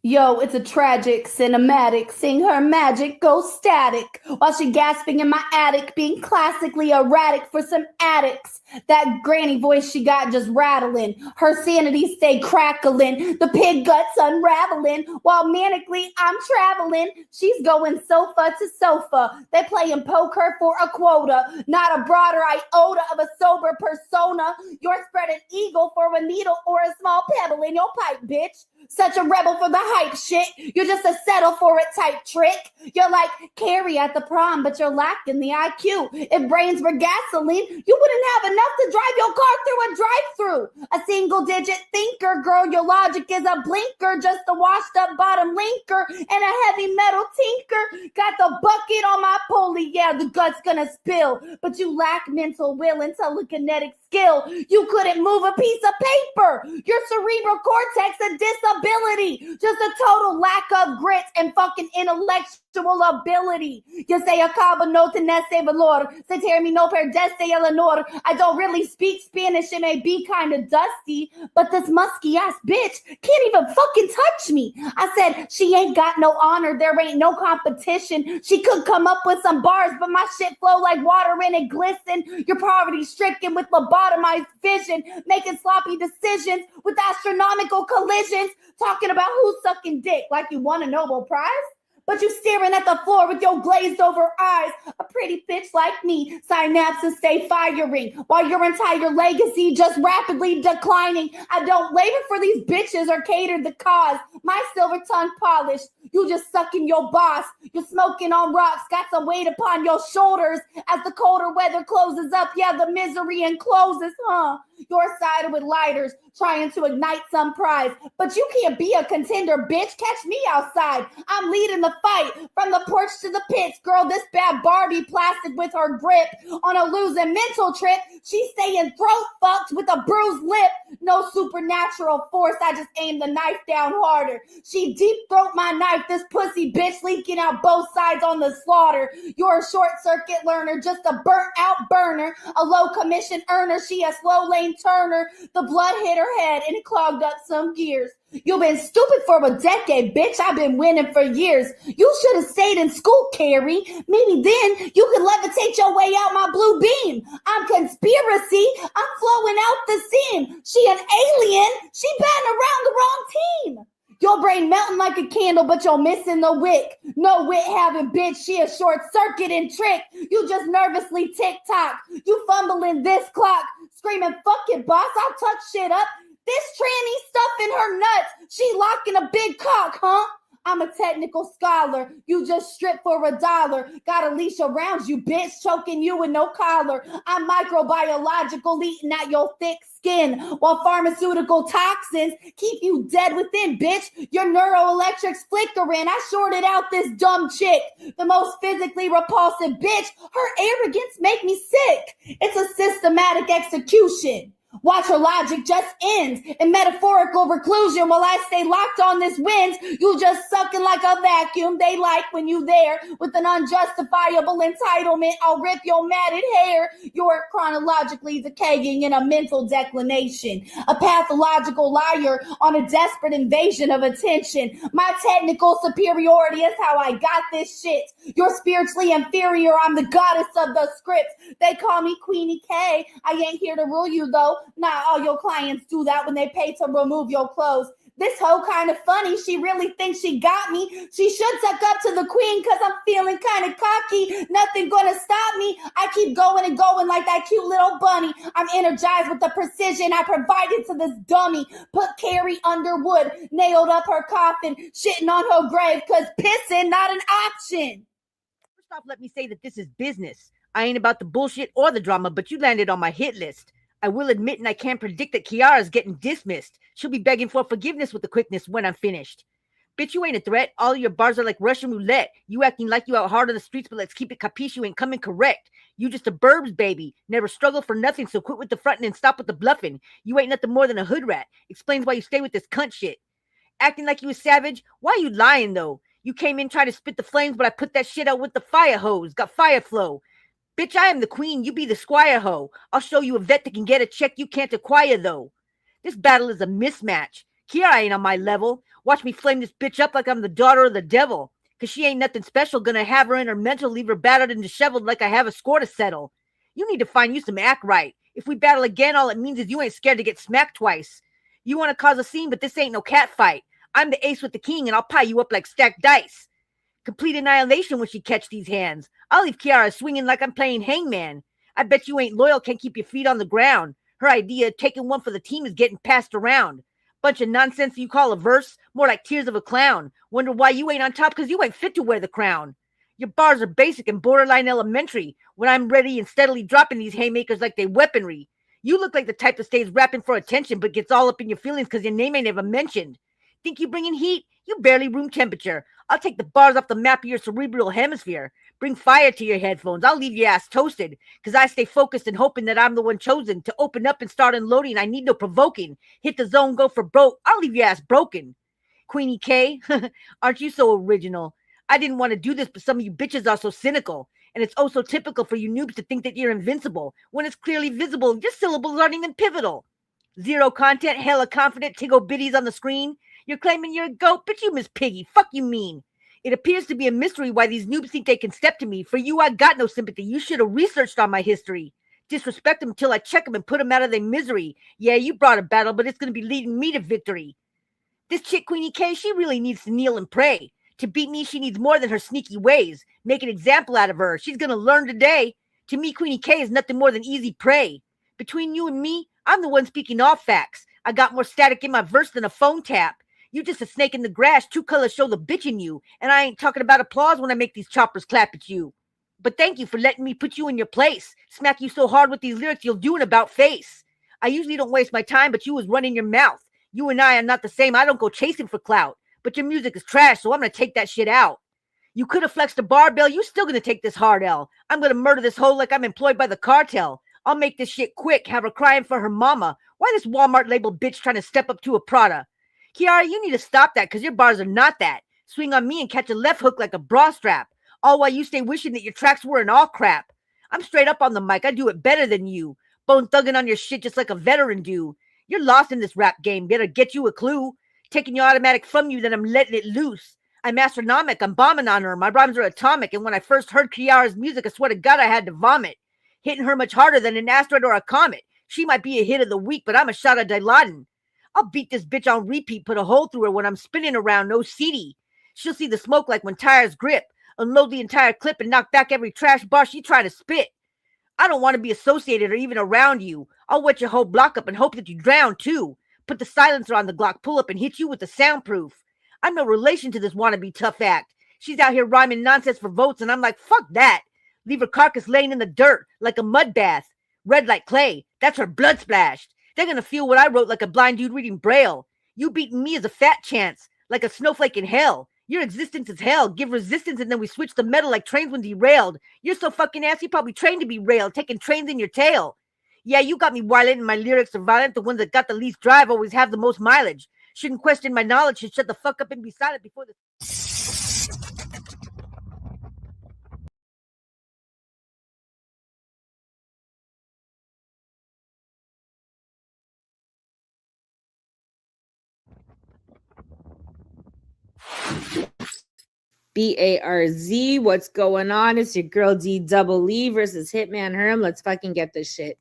Yo, it's a tragic cinematic, seeing her magic go static while she gasping in my attic, being classically erratic for some addicts. That granny voice she got just rattling, her sanity stay crackling, the pig guts unraveling while manically I'm traveling. She's going sofa to sofa, they playing poker for a quota, not a broader iota of a sober persona. You're spreading eagle for a needle or a small pebble in your pipe, bitch. Such a rebel for the hype shit. You're just a settle for it type trick. You're like Carrie at the prom, but you're lacking the IQ. If brains were gasoline, you wouldn't have enough to drive your car through a drive-through. A single digit thinker, girl, your logic is a blinker. Just a washed up bottom linker and a heavy metal tinker. Got the bucket on my pulley, yeah, the gut's gonna spill. But you lack mental will and telekinetic skill. You couldn't move a piece of paper. Your cerebral cortex a disability. Just a total lack of grit and fucking intellectual ability. You say acabo no tenese valor. Se termino perdeste el honor. I don't really speak Spanish. It may be kind of dusty, but this musky ass bitch can't even fucking touch me. I said she ain't got no honor. There ain't no competition. She could come up with some bars, but my shit flow like water and it glisten. You're poverty stricken with lobotomized vision, making sloppy decisions with astronomical collisions, talking about who's sucking dick like you won a Nobel Prize. But you staring at the floor with your glazed over eyes. A pretty bitch like me, synapses stay firing while your entire legacy just rapidly declining. I don't labor for these bitches or cater the cause. My silver tongue polished. You just sucking your boss. You're smoking on rocks. Got some weight upon your shoulders as the colder weather closes up. Yeah, the misery encloses, huh? You're sided with lighters, trying to ignite some prize. But you can't be a contender, bitch. Catch me outside. I'm leading the fight from the porch to the pits. Girl, this bad Barbie plastic with her grip on a losing mental trip. She's staying throat fucked with a bruised lip. No supernatural force. I just aim the knife down harder. She deep throat my knife. This pussy bitch leaking out both sides on the slaughter. You're a short circuit learner, just a burnt out burner, a low commission earner. She a slow lane turner. The blood hit her head and it clogged up some gears. You've been stupid for a decade, bitch. I've been winning for years. You should have stayed in school, Carrie. Maybe then you could levitate your way out my blue beam. I'm conspiracy. I'm flowing out the seam. She an alien. She batting around the wrong team. Your brain melting like a candle, but you're missing the wick. No wit having bitch, she a short circuit and trick. You just nervously tick-tock. You fumbling this clock, screaming, fuck it, boss, I'll touch shit up. This tranny stuff in her nuts, she locking a big cock, huh? I'm a technical scholar. You just strip for $1. Got a leash around you, bitch, choking you with no collar. I'm microbiological, eating at your thick skin, while pharmaceutical toxins keep you dead within, bitch. Your neuroelectrics flickering. I shorted out this dumb chick, the most physically repulsive bitch. Her arrogance make me sick. It's a systematic execution. Watch her logic just end in metaphorical reclusion while I stay locked on this wind. You just sucking like a vacuum. They like when you there with an unjustifiable entitlement. I'll rip your matted hair. You're chronologically decaying in a mental declination. A pathological liar on a desperate invasion of attention. My technical superiority is how I got this shit. You're spiritually inferior. I'm the goddess of the script. They call me Queenie K. I ain't here to rule you though. Not all your clients do that when they pay to remove your clothes. This hoe kind of funny. She really thinks she got me. She should suck up to the queen because I'm feeling kind of cocky. Nothing gonna stop me. I keep going and going like that cute little bunny. I'm energized with the precision I provided to this dummy. Put Carrie under wood, nailed up her coffin, shitting on her grave because pissing not an option. First off, let me say that this is business. I ain't about the bullshit or the drama, but you landed on my hit list. I will admit, and I can't predict that Kiara's getting dismissed. She'll be begging for forgiveness with the quickness when I'm finished. Bitch, you ain't a threat. All your bars are like Russian roulette. You acting like you out hard on the streets, but let's keep it capiche, you ain't coming correct. You just a B.A.R.Z baby. Never struggled for nothing, so quit with the fronting and stop with the bluffing. You ain't nothing more than a hood rat. Explains why you stay with this cunt shit. Acting like you a savage? Why you lying, though? You came in trying to spit the flames, but I put that shit out with the fire hose. Got fire flow. Bitch, I am the queen, you be the squire hoe. I'll show you a vet that can get a check you can't acquire, though. This battle is a mismatch. Kiara ain't on my level. Watch me flame this bitch up like I'm the daughter of the devil. Cause she ain't nothing special, gonna have her in her mental, leave her battered and disheveled like I have a score to settle. You need to find you some act right. If we battle again, all it means is you ain't scared to get smacked twice. You want to cause a scene, but this ain't no cat fight. I'm the ace with the king, and I'll pie you up like stacked dice. Complete annihilation when she catch these hands. I'll leave Kiara swinging like I'm playing hangman. I bet you ain't loyal, can't keep your feet on the ground. Her idea of taking one for the team is getting passed around. Bunch of nonsense you call a verse, more like tears of a clown. Wonder why you ain't on top, cause you ain't fit to wear the crown. Your bars are basic and borderline elementary when I'm ready and steadily dropping these haymakers like they weaponry. You look like the type that stays rapping for attention but gets all up in your feelings cause your name ain't ever mentioned. Think you bringing heat? You barely room temperature. I'll take the bars off the map of your cerebral hemisphere. Bring fire to your headphones. I'll leave your ass toasted because I stay focused and hoping that I'm the one chosen to open up and start unloading. I need no provoking. Hit the zone, go for broke. I'll leave your ass broken. Queenie K, aren't you so original? I didn't want to do this, but some of you bitches are so cynical. And it's oh so typical for you noobs to think that you're invincible when it's clearly visible. Your syllables aren't even pivotal. Zero content, hella confident, tiggle bitties on the screen. You're claiming you're a goat, but you Miss Piggy. Fuck you mean. It appears to be a mystery why these noobs think they can step to me. For you, I got no sympathy. You should have researched on my history. Disrespect them till I check them and put them out of their misery. Yeah, you brought a battle, but it's going to be leading me to victory. This chick, Queenie K, she really needs to kneel and pray. To beat me, she needs more than her sneaky ways. Make an example out of her. She's going to learn today. To me, Queenie K is nothing more than easy prey. Between you and me, I'm the one speaking all facts. I got more static in my verse than a phone tap. You just a snake in the grass. True colors show the bitch in you. And I ain't talking about applause when I make these choppers clap at you. But thank you for letting me put you in your place. Smack you so hard with these lyrics you'll do an about face. I usually don't waste my time, but you was running your mouth. You and I are not the same. I don't go chasing for clout. But your music is trash, so I'm going to take that shit out. You could have flexed a barbell. You still going to take this hard L. I'm going to murder this hoe like I'm employed by the cartel. I'll make this shit quick, have her crying for her mama. Why this Walmart label bitch trying to step up to a Prada? Kiara, you need to stop that because your bars are not that. Swing on me and catch a left hook like a bra strap. All while you stay wishing that your tracks were in all crap. I'm straight up on the mic. I do it better than you. Bone thugging on your shit just like a veteran do. You're lost in this rap game. Better get you a clue. Taking your automatic from you, then I'm letting it loose. I'm astronomic. I'm bombing on her. My rhymes are atomic. And when I first heard Kiara's music, I swear to God, I had to vomit. Hitting her much harder than an asteroid or a comet. She might be a hit of the week, but I'm a shot of Dilaudid. I'll beat this bitch on repeat, put a hole through her when I'm spinning around, no CD. She'll see the smoke like when tires grip. Unload the entire clip and knock back every trash bar she try to spit. I don't want to be associated or even around you. I'll wet your whole block up and hope that you drown too. Put the silencer on the Glock, pull up and hit you with the soundproof. I'm no relation to this wannabe tough act. She's out here rhyming nonsense for votes and I'm like, fuck that. Leave her carcass laying in the dirt like a mud bath. Red like clay. That's her blood splashed. They're going to feel what I wrote like a blind dude reading Braille. You beating me is a fat chance, like a snowflake in hell. Your existence is hell. Give resistance and then we switch the metal like trains when derailed. You're so fucking ass, you probably trained to be railed, taking trains in your tail. Yeah, you got me violent and my lyrics are violent. The ones that got the least drive always have the most mileage. Shouldn't question my knowledge. Should shut the fuck up and be silent before the... B.A.R.Z. What's going on? It's your girl D-Double-E versus Hitman Herm. Let's fucking get this shit.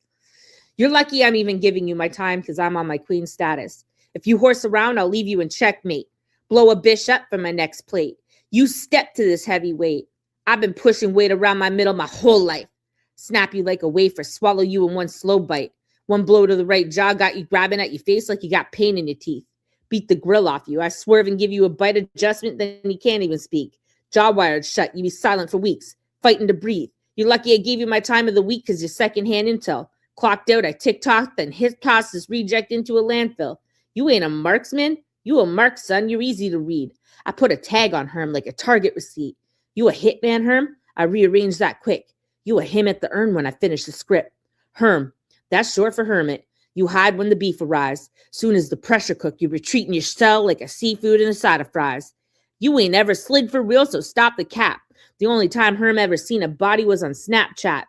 You're lucky I'm even giving you my time because I'm on my queen status. If you horse around, I'll leave you in checkmate. Blow a bish up for my next plate. You step to this heavyweight. I've been pushing weight around my middle my whole life. Snap you like a wafer, swallow you in one slow bite. One blow to the right jaw got you grabbing at your face like you got pain in your teeth. Beat the grill off you. I swerve and give you a bite adjustment, then you can't even speak. Jaw wired shut. You be silent for weeks, fighting to breathe. You're lucky I gave you my time of the week because you're secondhand intel. Clocked out, I tick-tocked, then hit toss this reject into a landfill. You ain't a marksman. You a mark, son. You're easy to read. I put a tag on Herm like a target receipt. You a hitman, Herm? I rearrange that quick. You a him at the urn when I finish the script. Herm. That's short for hermit. You hide when the beef arrives. Soon as the pressure cook, you retreat in your cell like a seafood in a side of fries. You ain't ever slid for real, so stop the cap. The only time Herm ever seen a body was on Snapchat.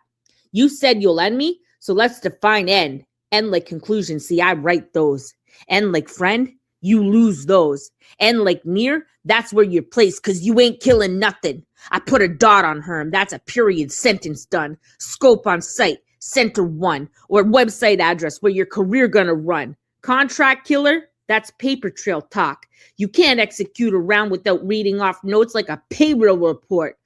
You said you'll end me, so let's define end. End like conclusion, see, I write those. End like friend, you lose those. And like near, that's where you're placed, cause you ain't killing nothing. I put a dot on Herm. That's a period sentence done. Scope on site, center 1, or website address where your career gonna run. Contract killer, that's paper trail talk. You can't execute around without reading off notes like a payroll report.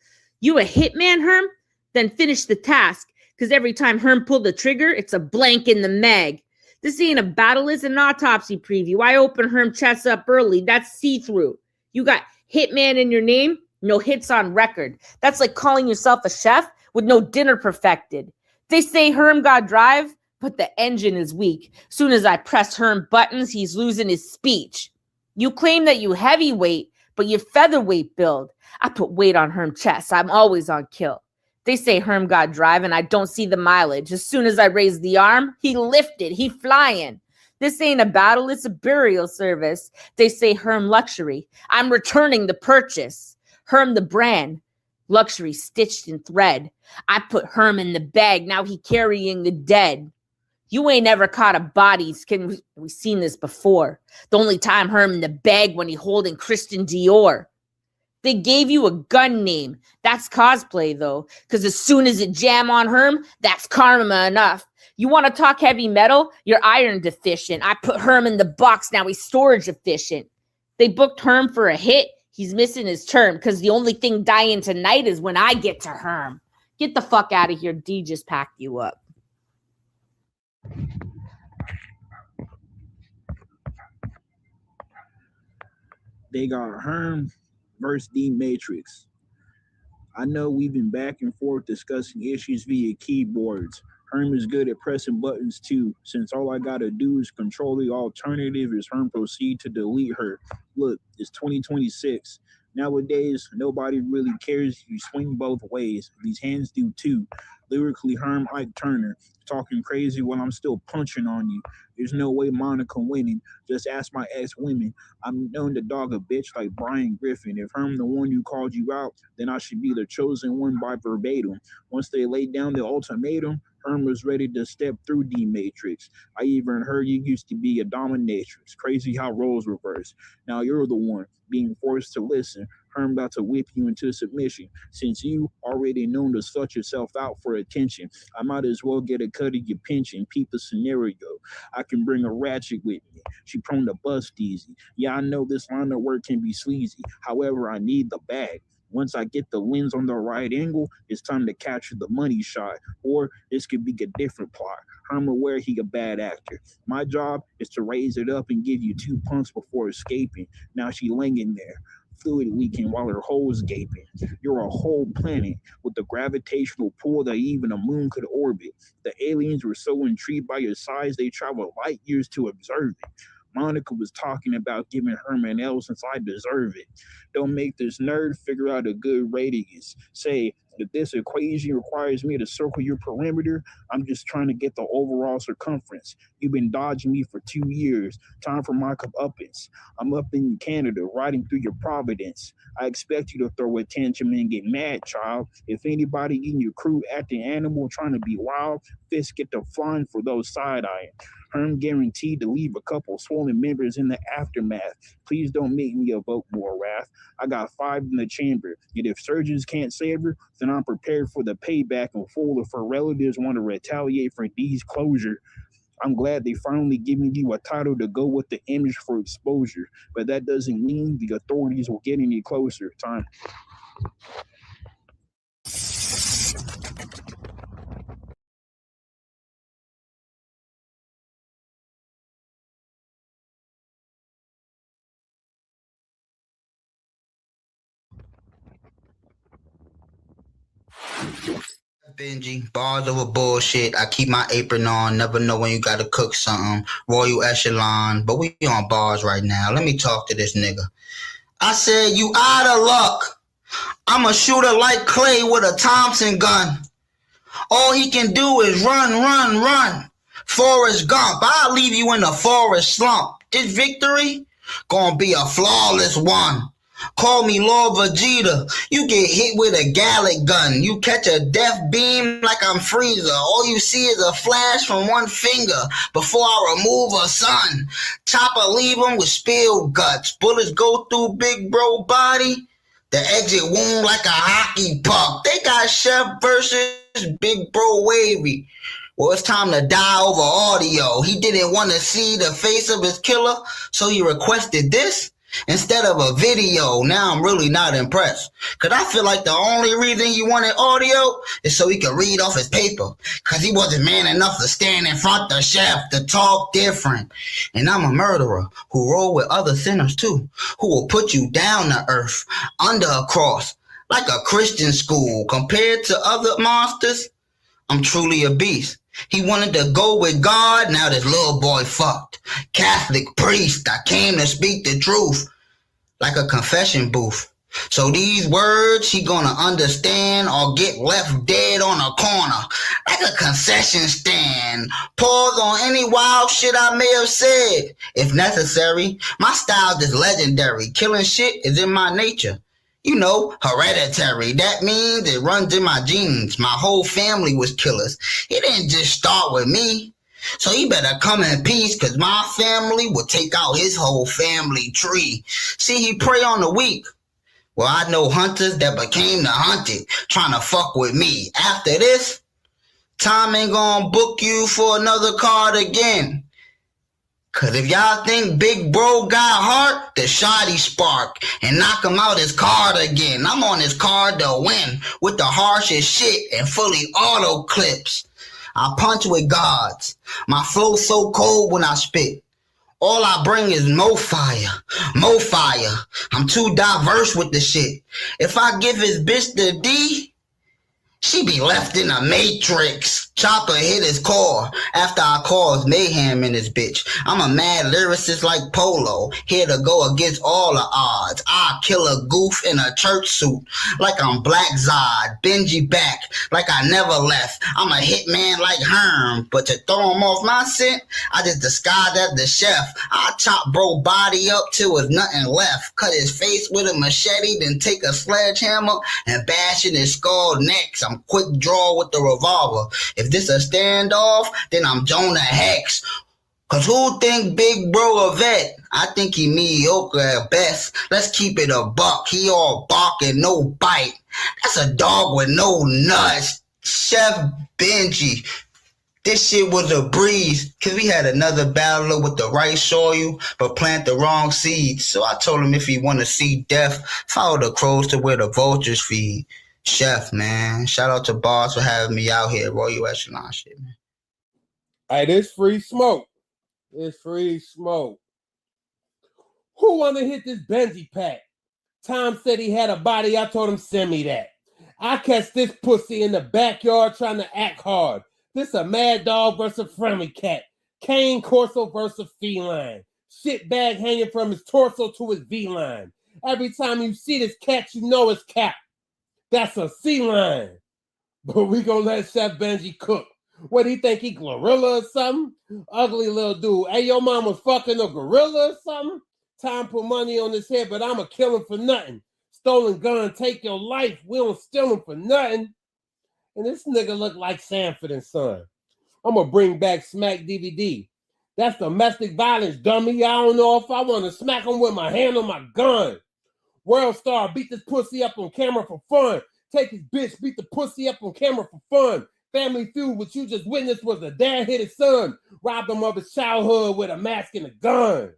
You a hitman, Herm? Then finish the task, because every time Herm pulled the trigger, it's a blank in the mag. This ain't a battle, it's an autopsy preview. I open Herm chest up early. That's see-through. You got hitman in your name, no hits on record. That's like calling yourself a chef with no dinner perfected. They say Herm got drive, but the engine is weak. Soon as I press Herm buttons, he's losing his speech. You claim that you heavyweight, but you featherweight build. I put weight on Herm chest. I'm always on kill. They say Herm got drive and I don't see the mileage. As soon as I raise the arm, he lifted, he flying. This ain't a battle, it's a burial service. They say Herm luxury. I'm returning the purchase. Herm the brand. Luxury stitched in thread. I put Herm in the bag, now he carrying the dead. You ain't ever caught a body. We've seen this before. The only time Herm in the bag when he holding Christian Dior. They gave you a gun name. That's cosplay, though, because as soon as it jam on Herm, that's karma enough. You want to talk heavy metal? You're iron deficient. I put Herm in the box. Now he's storage efficient. They booked Herm for a hit. He's missing his term because the only thing dying tonight is when I get to Herm. Get the fuck out of here. D just packed you up. They got Herm versus D Matrix. I know we've been back and forth discussing issues via keyboards. Herm is good at pressing buttons too, since all I gotta do is control the alternative as Herm proceed to delete her. Look, it's 2026. Nowadays, nobody really cares if you swing both ways. These hands do too. Lyrically, Herm Ike Turner, talking crazy while I'm still punching on you. There's no way Monica winning. Just ask my ex-women. I'm known to dog a bitch like Brian Griffin. If Herm the one who called you out, then I should be the chosen one by verbatim. Once they laid down the ultimatum, Herm was ready to step through D Matrix. I even heard you used to be a dominatrix. Crazy how roles reverse. Now you're the one being forced to listen. Herm about to whip you into submission. Since you already known to slut yourself out for attention, I might as well get a cut of your pension. Peep the scenario. I can bring a ratchet with me. She prone to bust easy. Yeah, I know this line of work can be sleazy. However, I need the bag. Once I get the lens on the right angle, it's time to capture the money shot. Or this could be a different plot. Herm aware he a bad actor. My job is to raise it up and give you 2 punts before escaping. Now she laying there, fluid leaking while her hole's gaping. You're a whole planet with a gravitational pull that even a moon could orbit. The aliens were so intrigued by your size they traveled light years to observe it. Monica was talking about giving Herm an L since I deserve it. Don't make this nerd figure out a good radius. Say that this equation requires me to circle your perimeter. I'm just trying to get the overall circumference. You've been dodging me for 2 years. Time for my uppance. I'm up in Canada, riding through your Providence. I expect you to throw a tantrum and get mad, child. If anybody in your crew acting animal trying to be wild, fists get to flying for those side-eyeing. Herm guaranteed to leave a couple swollen members in the aftermath. Please don't make me evoke more wrath. I got 5 in the chamber, yet if surgeons can't save her, then I'm prepared for the payback in full if her relatives want to retaliate for D's closure. I'm glad they finally giving you a title to go with the image for exposure, but that doesn't mean the authorities will get any closer. Time. Benji, bars over bullshit. I keep my apron on, never know when you gotta cook something. Royal echelon, but we on bars right now. Let me talk to this nigga. I said, you out of luck. I'm a shooter like Clay with a Thompson gun. All he can do is run, run, run. Forrest Gump, I'll leave you in a forest slump. This victory gonna be a flawless one. Call me Lord Vegeta. You get hit with a Gallic gun. You catch a death beam like I'm Frieza. All you see is a flash from one finger before I remove a sun. Chopper leave him with spilled guts. Bullets go through big bro body. The exit wound like a hockey puck. They got Chef versus Big Bro Wavy. Well, it's time to die over audio. He didn't want to see the face of his killer, so he requested this instead of a video. Now I'm really not impressed. Cause I feel like the only reason he wanted audio is so he could read off his paper. Cause he wasn't man enough to stand in front of Chef to talk different. And I'm a murderer who roll with other sinners too, who will put you down to earth, under a cross, like a Christian school. Compared to other monsters, I'm truly a beast. He wanted to go with God, now this little boy fucked. Catholic priest, I came to speak the truth, like a confession booth. So these words he gonna understand or get left dead on a corner, like a concession stand. Pause on any wild shit I may have said, if necessary. My style is legendary. Killing shit is in my nature. You know, hereditary. That means it runs in my genes. My whole family was killers. It didn't just start with me. So he better come in peace, cause my family will take out his whole family tree. See, he prey on the weak. Well, I know hunters that became the hunted, trying to fuck with me. After this, time ain't gonna book you for another card again. Cause if y'all think Big Bro got heart, the shoddy spark and knock him out his card again. I'm on his card to win with the harshest shit and fully auto clips. I punch with gods. My flow so cold when I spit. All I bring is more fire, more fire. I'm too diverse with the shit. If I give his bitch the D, she be left in a matrix. Chopper hit his core after I caused mayhem in this bitch. I'm a mad lyricist like Polo, here to go against all the odds. I kill a goof in a church suit like I'm Black Zod. Benji back like I never left. I'm a hitman like Herm, but to throw him off my scent, I just disguised as the chef. I chop bro body up till there's nothing left. Cut his face with a machete, then take a sledgehammer and bash in his skull next. I'm quick draw with the revolver. If this a standoff, then I'm Jonah Hex. Cause who think Big Bro a vet? I think he mediocre at best. Let's keep it a buck. He all bark and no bite. That's a dog with no nuts. Chef Benji. This shit was a breeze. Cause we had another battler with the right soil, but plant the wrong seeds. So I told him if he want to see death, follow the crows to where the vultures feed. Chef, man. Shout out to B.A.R.Z for having me out here. Royal Echelon shit, man. Hey, this free smoke. It's free smoke. Who want to hit this Benji pack? Tom said he had a body. I told him, send me that. I catch this pussy in the backyard trying to act hard. This a mad dog versus a friendly cat. Cane Corso versus feline. Shit bag hanging from his torso to his V-line. Every time you see this cat, you know it's cap. That's a C-line. But we gonna let Chef Benji cook. What, do you think he gorilla or something? Ugly little dude. Hey, your mom was fucking a gorilla or something? Time put money on his head, but I'ma kill him for nothing. Stolen gun, take your life. We don't steal him for nothing. And this nigga look like Sanford and Son. I'm gonna bring back Smack DVD. That's domestic violence, dummy. I don't know if I want to smack him with my hand on my gun. World Star, beat this pussy up on camera for fun. Take his bitch, beat the pussy up on camera for fun. Family Feud, what you just witnessed was a dad hit his son. Robbed him of his childhood with a mask and a gun.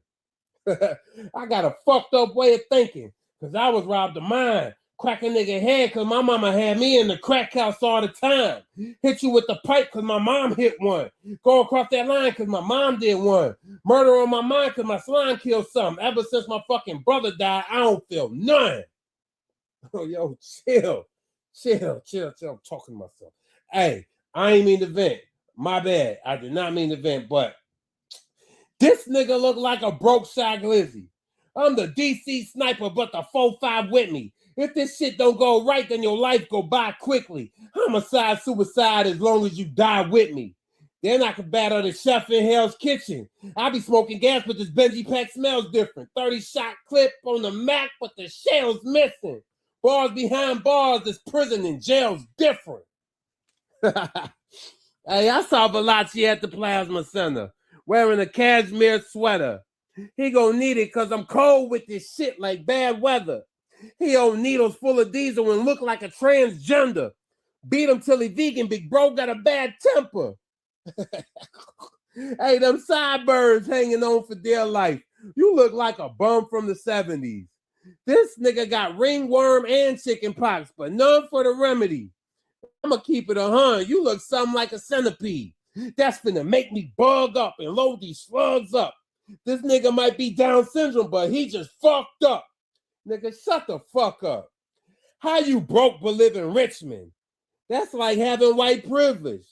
I got a fucked up way of thinking, because I was robbed of mine. Crack a nigga head because my mama had me in the crack house all the time. Hit you with the pipe because my mom hit one. Go across that line because my mom did one. Murder on my mind because my slime killed something. Ever since my fucking brother died, I don't feel none. Oh, yo, chill. I'm talking to myself. Hey, I ain't mean to vent. My bad. I did not mean to vent, but this nigga look like a broke Shy Glizzy. I'm the DC sniper, but the 4-5 with me. If this shit don't go right, then your life go by quickly. Homicide, suicide, as long as you die with me. Then I could battle the chef in Hell's Kitchen. I be smoking gas, but this Benji pack smells different. 30-shot clip on the Mac, but the shell's missing. Bars behind bars, this prison and jail's different. Hey, I saw Valachi at the Plasma Center wearing a cashmere sweater. He gonna need it because I'm cold with this shit like bad weather. He hold needles full of diesel and look like a transgender. Beat him till he vegan, big bro got a bad temper. Hey, them sideburns hanging on for dear life. You look like a bum from the 70s. This nigga got ringworm and chicken pox, but none for the remedy. I'ma keep it 100. You look something like a centipede. That's finna make me bug up and load these slugs up. This nigga might be Down syndrome, but he just fucked up. Nigga, shut the fuck up. How you broke but live in Richmond? That's like having white privilege.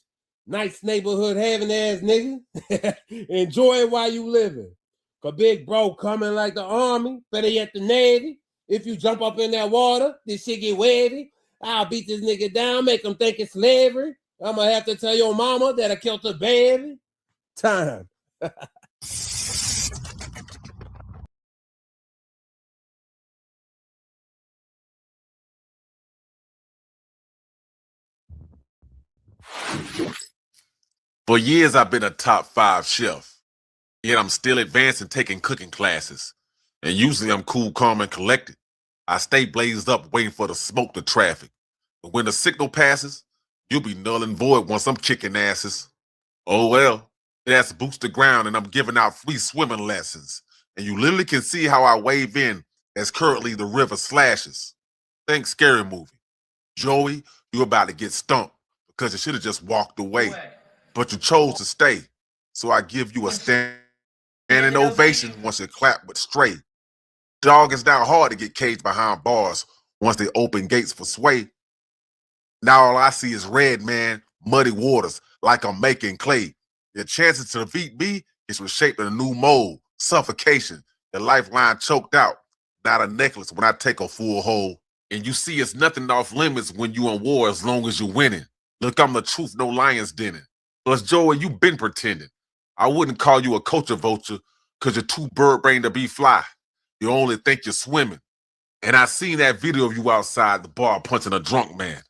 Nice neighborhood having ass nigga. Enjoy it while you living. Cause big bro coming like the army, better yet the Navy. If you jump up in that water, this shit get wavy. I'll beat this nigga down, make him think it's slavery. I'ma have to tell your mama that I killed her baby. Time. For years, I've been a top 5 chef, yet I'm still advancing taking cooking classes. And usually I'm cool, calm, and collected. I stay blazed up waiting for the smoke to traffic. But when the signal passes, you'll be null and void once I'm kicking asses. Oh well, that's boots to ground and I'm giving out free swimming lessons. And you literally can see how I wave in as currently the river slashes. Think scary movie. Joey, you about to get stumped because you should have just walked away. But you chose to stay. So I give you a standing ovation once you clap but straight. Dog, it's not hard to get caged behind bars once they open gates for sway. Now all I see is red, man, muddy waters, like I'm making clay. Your chances to defeat me is reshaping a new mold, suffocation, the lifeline choked out, not a necklace when I take a full hold. And you see it's nothing off limits when you in war as long as you're winning. Look, I'm the truth, no lions denning. Plus, Joey, you been pretending. I wouldn't call you a culture vulture because you're too bird-brained to be fly. You only think you're swimming. And I seen that video of you outside the bar punching a drunk man.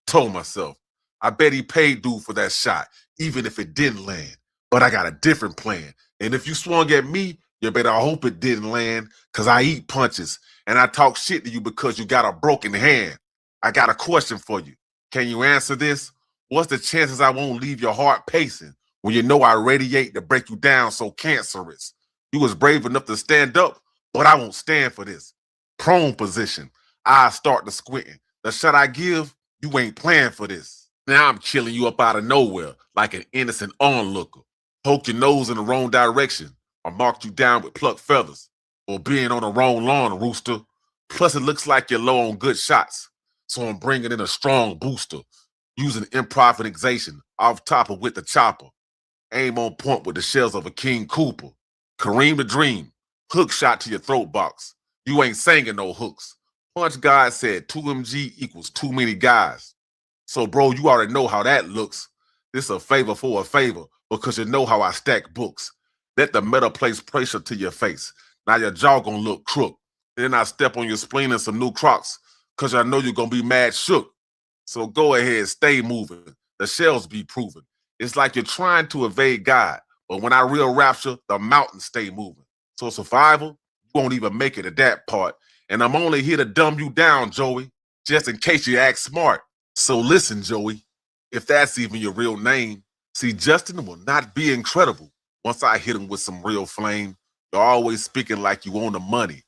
Told myself, I bet he paid dude for that shot, even if it didn't land. But I got a different plan. And if you swung at me, you better hope it didn't land because I eat punches. And I talk shit to you because you got a broken hand. I got a question for you. Can you answer this? What's the chances I won't leave your heart pacing when you know I radiate to break you down so cancerous? You was brave enough to stand up, but I won't stand for this. Prone position. I start to squinting. The shot I give, you ain't playing for this. Now I'm killing you up out of nowhere like an innocent onlooker. Poke your nose in the wrong direction or mark you down with plucked feathers or being on the wrong lawn, rooster. Plus it looks like you're low on good shots. So I'm bringing in a strong booster. Using improvisation off top of with the chopper. Aim on point with the shells of a King Cooper. Kareem the Dream. Hook shot to your throat box. You ain't singing no hooks. Punch God said 2MG equals too many guys. So, bro, you already know how that looks. This a favor for a favor because you know how I stack books. Let the meta place pressure to your face. Now your jaw gonna look crook. Then I step on your spleen in some new Crocs because I know you're gonna be mad shook. So go ahead, stay moving. The shells be proven. It's like you're trying to evade God, but when I real rapture, the mountains stay moving. So survival, you won't even make it to that part. And I'm only here to dumb you down, Joey, just in case you act smart. So listen, Joey, if that's even your real name, see, Justin will not be incredible once I hit him with some real flame. You're always speaking like you own the money.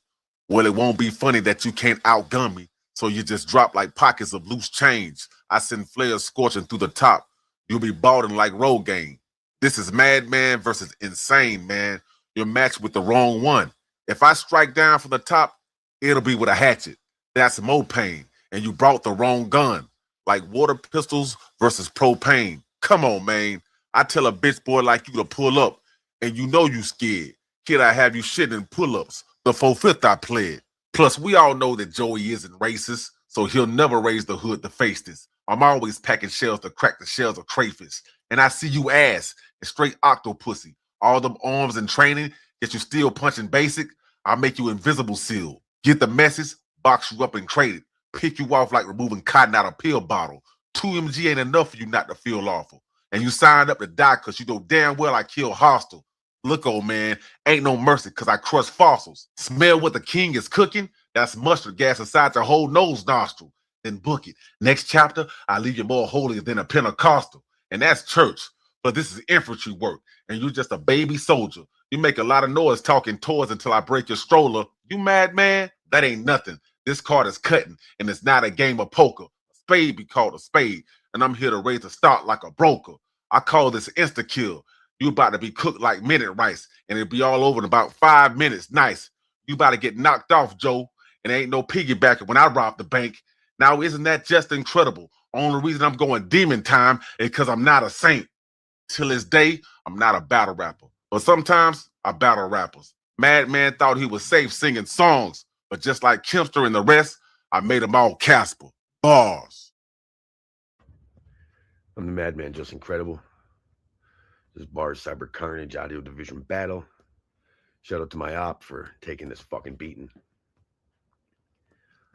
Well, it won't be funny that you can't outgun me. So you just drop like pockets of loose change. I send flares scorching through the top. You'll be balding like Rogaine. This is madman versus insane, man. You're matched with the wrong one. If I strike down from the top, it'll be with a hatchet. That's more pain. And you brought the wrong gun. Like water pistols versus propane. Come on, man. I tell a bitch boy like you to pull up, and you know you scared. Kid, I have you shitting in pull-ups. The 4/5 I played. Plus, we all know that Joey isn't racist, so he'll never raise the hood to face this. I'm always packing shells to crack the shells of crayfish. And I see you ass and straight octopussy. All them arms and training, yet you still punching basic. I'll make you invisible seal. Get the message, box you up and crate it. Pick you off like removing cotton out of a pill bottle. 2 mg ain't enough for you not to feel awful. And you signed up to die because you know damn well I kill hostile. Look, old man, ain't no mercy because I crush fossils. Smell what the king is cooking? That's mustard gas inside your whole nose nostril. Then book it. Next chapter, I leave you more holy than a Pentecostal. And that's church. But this is infantry work. And you're just a baby soldier. You make a lot of noise talking toys until I break your stroller. You mad, man? That ain't nothing. This card is cutting, and it's not a game of poker. A spade be called a spade, and I'm here to raise the stock like a broker. I call this insta-kill. You about to be cooked like minute rice, and it'll be all over in about 5 minutes. Nice. You about to get knocked off, Joe, and ain't no piggybacking when I rob the bank. Now, isn't that just incredible? Only reason I'm going demon time is because I'm not a saint. Till this day, I'm not a battle rapper. But sometimes I battle rappers. Madman thought he was safe singing songs, but just like Kempster and the rest, I made them all Casper. Bars. I'm the Madman, just incredible. This is B.A.R.Z. Cyber Carnage Audio Division Battle. Shout out to my op for taking this fucking beating.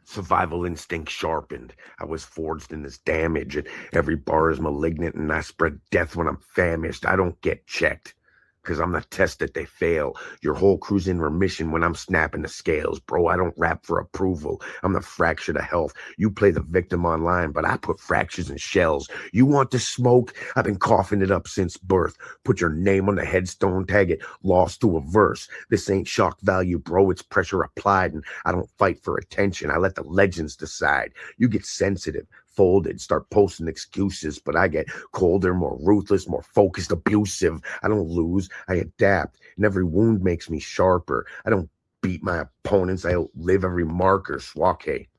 Survival instinct sharpened. I was forged in this damage, and every bar is malignant, and I spread death when I'm famished. I don't get checked, because I'm the test that they fail. Your whole crew's in remission when I'm snapping the scales. Bro, I don't rap for approval. I'm the fracture to health. You play the victim online, but I put fractures in shells. You want to smoke? I've been coughing it up since birth. Put your name on the headstone, tag it, lost to a verse. This ain't shock value, bro. It's pressure applied, and I don't fight for attention. I let the legends decide. You get sensitive, folded, start posting excuses, but I get colder, more ruthless, more focused, abusive. I don't lose, I adapt, and every wound makes me sharper. I don't beat my opponents, I outlive every marker. Swake.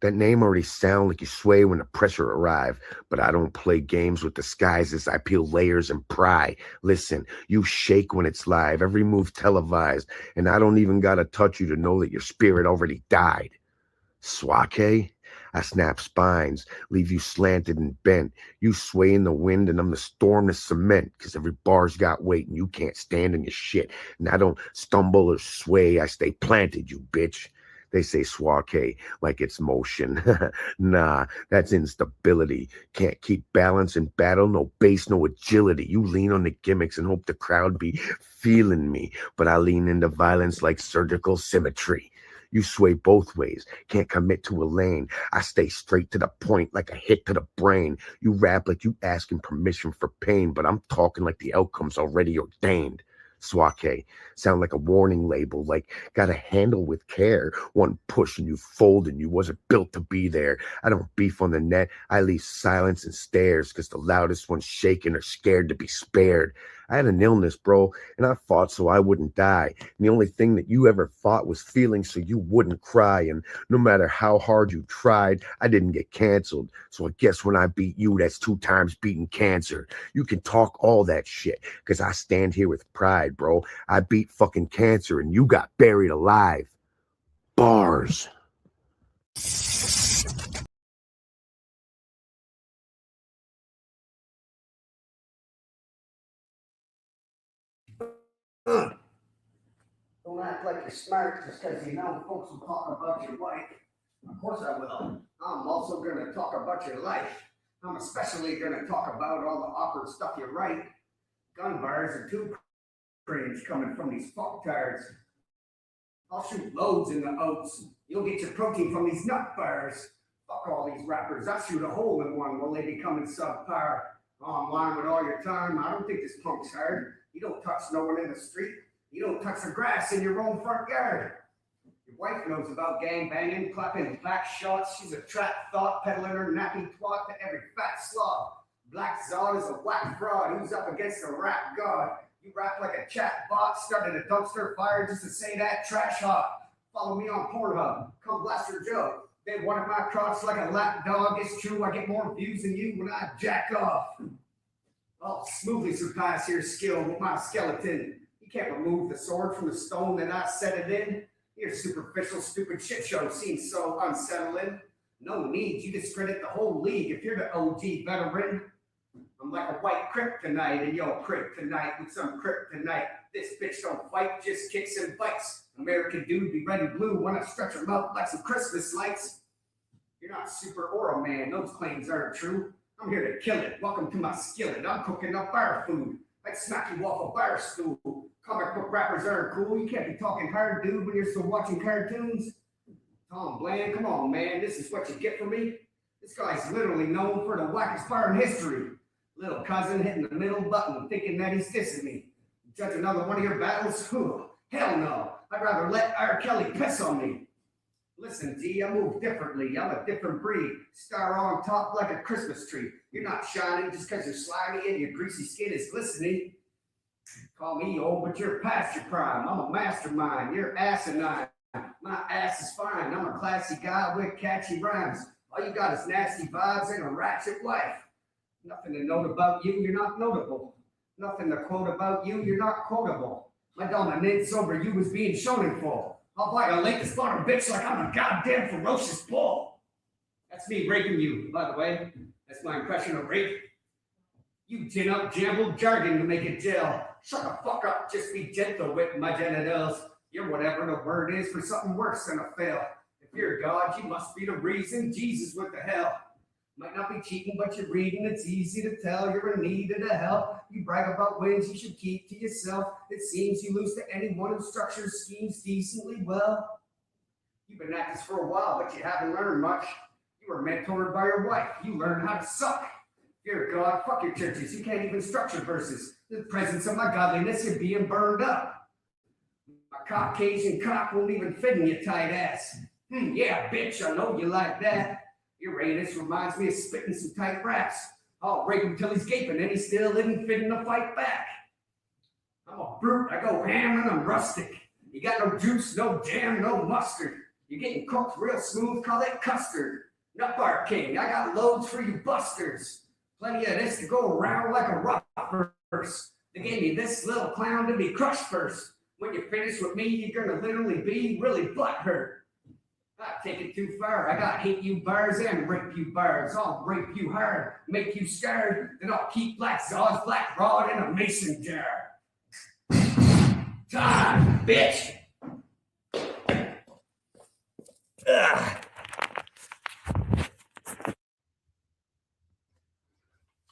That name already sound like you sway when the pressure arrive, but I don't play games with disguises. I peel layers and pry. Listen, you shake when it's live, every move televised, and I don't even gotta touch you to know that your spirit already died. Swake? I snap spines, leave you slanted and bent. You sway in the wind and I'm the storm to cement, because every bar's got weight and you can't stand in your shit. And I don't stumble or sway, I stay planted, you bitch. They say swake like it's motion. Nah, that's instability. Can't keep balance in battle, no base, no agility. You lean on the gimmicks and hope the crowd be feeling me, but I lean into violence like surgical symmetry. You sway both ways, can't commit to a lane. I stay straight to the point like a hit to the brain. You rap like you asking permission for pain, but I'm talking like the outcome's already ordained. Swake, sound like a warning label, like gotta handle with care. One push and you fold and you wasn't built to be there. I don't beef on the net, I leave silence and stares, because the loudest one's shaking or scared to be spared. I had an illness, bro, and I fought so I wouldn't die. And the only thing that you ever fought was feeling so you wouldn't cry. And no matter how hard you tried, I didn't get canceled. So I guess when I beat you, that's 2 times beating cancer. You can talk all that shit, because I stand here with pride, bro. I beat fucking cancer and you got buried alive. Bars. Don't act like you're smart just because you know folks will talk about your wife. Of course I will. I'm also going to talk about your life. I'm especially going to talk about all the awkward stuff you write. Gun bars are too cringe coming from these fucktards. I'll shoot loads in the oats. You'll get your protein from these nut bars. Fuck all these rappers. I shoot a hole in one while they becoming subpar. Online with all your time. I don't think this punk's hard. You don't touch no one in the street. You don't touch the grass in your own front yard. Your wife knows about gang banging, clapping back shots. She's a trap thought, peddling her nappy twat to every fat slob. Black Zod is a whack fraud who's up against a rap god. You rap like a chat bot, started a dumpster fire just to say that trash hot. Follow me on Pornhub, come blast your Joe. They wanted my crotch like a lap dog. It's true, I get more views than you when I jack off. I'll smoothly surpass your skill with my skeleton. You can't remove the sword from the stone that I set it in. Your superficial, stupid shit show seems so unsettling. No need, you discredit the whole league if you're the OG veteran. I'm like a white kryptonite and yo kryptonite with some kryptonite. This bitch don't fight, just kicks and bites. American dude be red and blue when I stretch them out like some Christmas lights. You're not super or a man, those claims aren't true. I'm here to kill it. Welcome to my skillet. I'm cooking up bar food. I'd smack you off a bar stool. Comic book rappers aren't cool. You can't be talking hard, dude, when you're still watching cartoons. Tom Bland, come on, man. This is what you get from me. This guy's literally known for the wackest bar in history. Little cousin hitting the middle button, thinking that he's dissing me. Judge another one of your battles? Hell no. I'd rather let R. Kelly piss on me. Listen, D, I move differently. I'm a different breed. Star on top like a Christmas tree. You're not shining just because you're slimy and your greasy skin is glistening. Call me old, but you're past your prime. I'm a mastermind. You're asinine. My ass is fine. I'm a classy guy with catchy rhymes. All you got is nasty vibes and a ratchet wife. Nothing to note about you, you're not notable. Nothing to quote about you, you're not quotable. My dominance over you is being shown in full. I'll violate this bottom bitch like I'm a goddamn ferocious bull. That's me raping you, by the way. That's my impression of rape. You gin up jumbled jargon to make it gel. Shut the fuck up, just be gentle with my genitals. You're whatever the word is for something worse than a fail. If you're God, you must be the reason. Jesus, what the hell? Might not be cheating, but you're reading. It's easy to tell you're in need of the help. You brag about wins you should keep to yourself. It seems you lose to anyone who structures schemes decently well. You've been at this for a while, but you haven't learned much. You were mentored by your wife. You learned how to suck. Dear God, fuck your churches. You can't even structure verses. In the presence of my godliness, you're being burned up. My Caucasian cock won't even fit in your tight ass. Yeah, bitch, I know you like that. Uranus reminds me of spitting some tight raps. I'll rape him till he's gaping and he still isn't fitting to fight back. I'm a brute, I go ham and I'm rustic. You got no juice, no jam, no mustard. You're getting cooked real smooth, call it custard. Nut bar king, I got loads for you busters. Plenty of this to go around like a rough verse. They gave me this little clown to be crushed first. When you finish with me, you're gonna literally be really butthurt. I take it too far. I got hate you B.A.R.Z and rape you B.A.R.Z. I'll rape you hard, make you scared. Then I'll keep Black.Zaw's black rod in a mason jar. Time, bitch.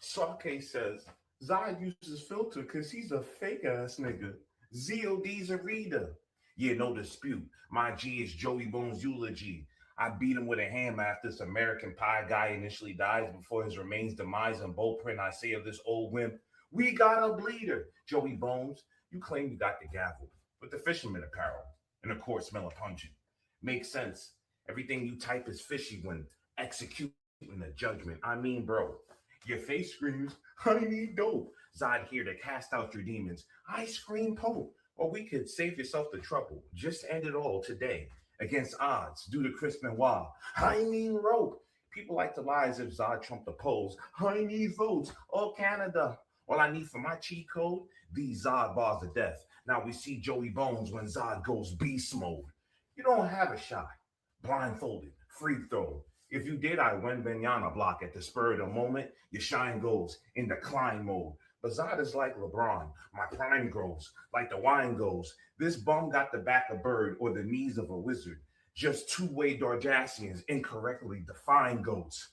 Sake says, Zod uses filter because he's a fake ass nigga. ZOD's a reader. Yeah, no dispute. My G is Joey Bones' eulogy. I beat him with a hammer after this American Pie guy initially dies before his remains demise in bold print. I say of this old wimp, we got a bleeder. Joey Bones, you claim you got the gavel, but the fisherman apparel, and of course, smell of pungent. Makes sense. Everything you type is fishy when executing the judgment. I mean, bro, your face screams, I need dope. Zod here to cast out your demons. I scream Pope. Or we could save yourself the trouble. Just end it all today. Against odds, due to Chris Benoit. I mean rope. People like to lie as if Zod trumped the polls. I need votes. Oh, Canada. All I need for my cheat code, these Zod bars of death. Now we see Joey Bones when Zod goes beast mode. You don't have a shot. Blindfolded. Free throw. If you did, I win Benyana block at the spur of the moment. Your shine goes in decline mode. But Zod is like LeBron. My prime grows, like the wine goes. This bum got the back of bird or the knees of a wizard. Just two-way Darjassians incorrectly defined goats.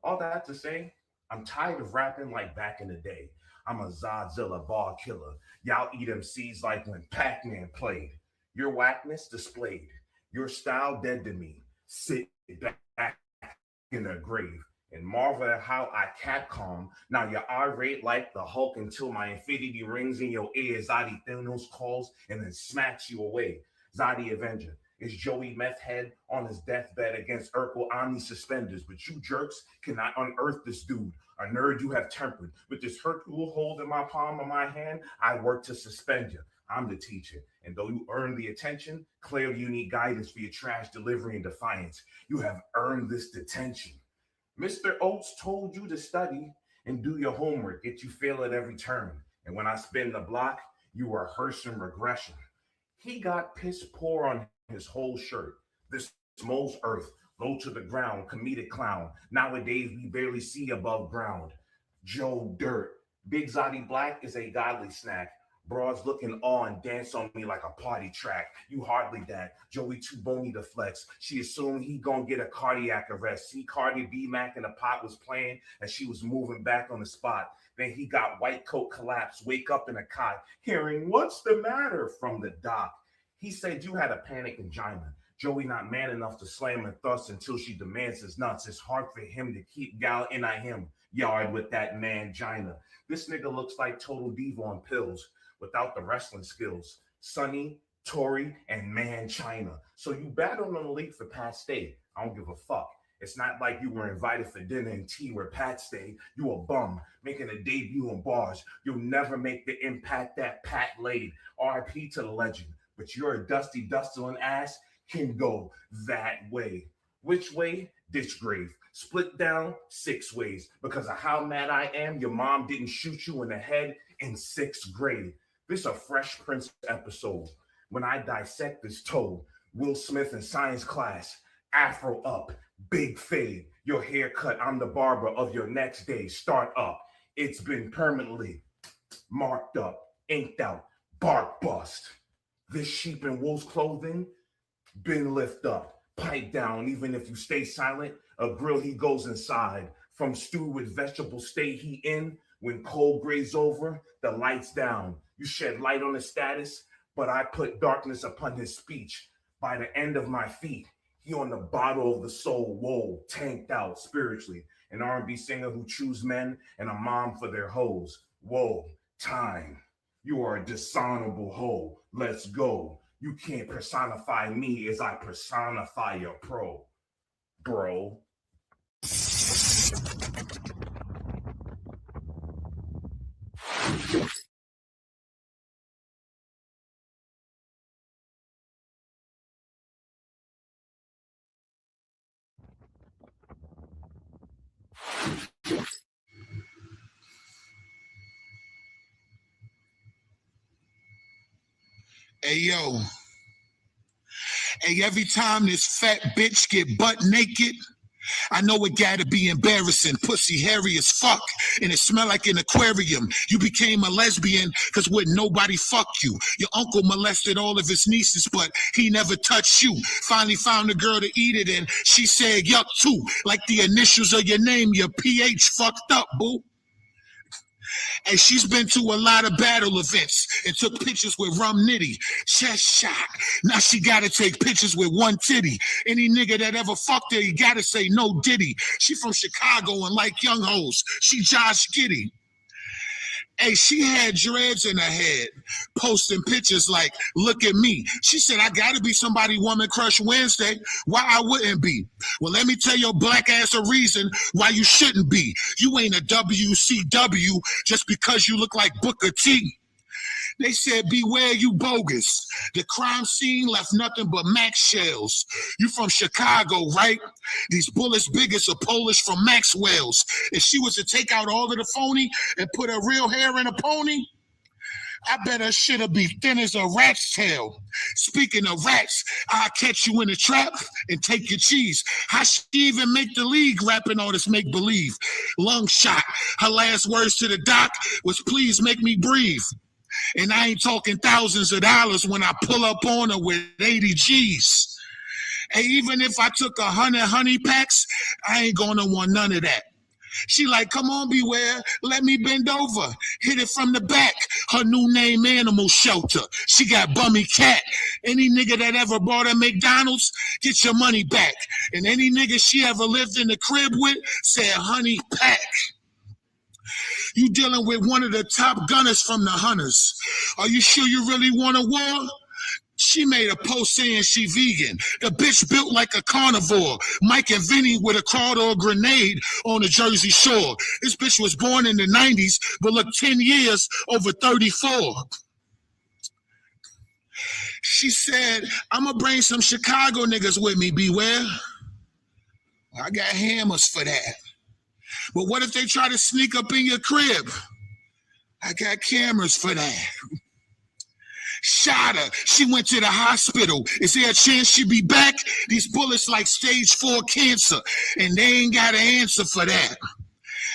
All that to say, I'm tired of rapping like back in the day. I'm a Zodzilla bar killer. Y'all eat MCs like when Pac-Man played. Your whackness displayed. Your style dead to me. Sit back in the grave. And marvel at how I Capcom. Now you're irate like the Hulk until my infinity rings in your ear. Zodi Thanos calls and then smacks you away. Zodi Avenger is Joey Meth Head on his deathbed against Urkel Omni suspenders. But you jerks cannot unearth this dude. A nerd you have tempered. With this Hercule hold in my palm of my hand, I work to suspend you. I'm the teacher. And though you earn the attention, clearly you need guidance for your trash delivery and defiance. You have earned this detention. Mr. Oates told you to study and do your homework, yet you fail at every turn. And when I spin the block, you are rehearsing regression. He got piss poor on his whole shirt. This mole's earth, low to the ground, comedic clown. Nowadays, we barely see above ground. Joe Dirt. Big Zodi Black is a godly snack. Broads looking on, dance on me like a party track. You hardly that. Joey too bony to flex. She assumed he gonna get a cardiac arrest. See Cardi B Mac in the pot was playing and she was moving back on the spot. Then he got white coat collapse, wake up in a cot, hearing what's the matter from the doc. He said you had a panic angina. Joey not man enough to slam and thrust until she demands his nuts. It's hard for him to keep gal in him yard with that mangina. This nigga looks like Total Diva on pills without the wrestling skills. Sonny, Tori, and Man China. So you battled on the league for Pat Stay. I don't give a fuck. It's not like you were invited for dinner and tea where Pat stayed. You a bum, making a debut on bars. You'll never make the impact that Pat laid. RIP to the legend. But you're a dusty dustling ass can go that way. Which way? Ditch grave. Split down 6 ways. Because of how mad I am, your mom didn't shoot you in the head in 6th grade. This a Fresh Prince episode. When I dissect this toad, Will Smith in science class, afro up, big fade, your haircut, I'm the barber of your next day, start up. It's been permanently marked up, inked out, bark bust. This sheep in wolf's clothing, been lift up, pipe down, even if you stay silent, a grill he goes inside. From stew with vegetables stay he in, when cold graze over, the lights down. You shed light on his status, but I put darkness upon his speech. By the end of my feet, he on the bottle of the soul, whoa, tanked out spiritually. An R&B singer who choose men and a mom for their hoes. Whoa, time. You are a dishonorable hoe. Let's go. You can't personify me as I personify your pro, bro. Hey, yo. Hey, every time this fat bitch get butt naked, I know it gotta be embarrassing. Pussy hairy as fuck, and it smell like an aquarium. You became a lesbian because wouldn't nobody fuck you. Your uncle molested all of his nieces, but he never touched you. Finally found a girl to eat it, and she said yuck too. Like the initials of your name, your pH fucked up, boo. And she's been to a lot of battle events and took pictures with Rum Nitty. Chest shot. Now she gotta take pictures with one titty. Any nigga that ever fucked her, you gotta say no diddy. She from Chicago and like young hoes. She Josh Giddey. Hey, she had dreads in her head, posting pictures like, look at me. She said, I gotta be somebody woman crush Wednesday. Why I wouldn't be? Well, let me tell your black ass a reason why you shouldn't be. You ain't a WCW just because you look like Booker T. They said, beware you bogus. The crime scene left nothing but Max shells. You from Chicago, right? These bullets big as a Polish from Maxwell's. If she was to take out all of the phony and put her real hair in a pony, I bet her shit'll be thin as a rat's tail. Speaking of rats, I'll catch you in a trap and take your cheese. How she even make the league rapping all this make-believe? Lung shot. Her last words to the doc was, please make me breathe. And I ain't talking thousands of dollars when I pull up on her with 80 G's. And even if I took 100 honey packs, I ain't gonna want none of that. She like, come on, Beware, let me bend over. Hit it from the back. Her new name, Animal Shelter. She got Bummy Cat. Any nigga that ever bought her McDonald's, get your money back. And any nigga she ever lived in the crib with said, honey, pack. You dealing with one of the top gunners from the Hunters. Are you sure you really want a war? She made a post saying she vegan. The bitch built like a carnivore. Mike and Vinny would have crawled or a grenade on the Jersey Shore. This bitch was born in the 90s, but look 10 years over 34. She said, I'm going to bring some Chicago niggas with me, Beware. I got hammers for that. But what if they try to sneak up in your crib? I got cameras for that. Shot her. She went to the hospital. Is there a chance she'll be back? These bullets like stage 4 cancer, and they ain't got an answer for that.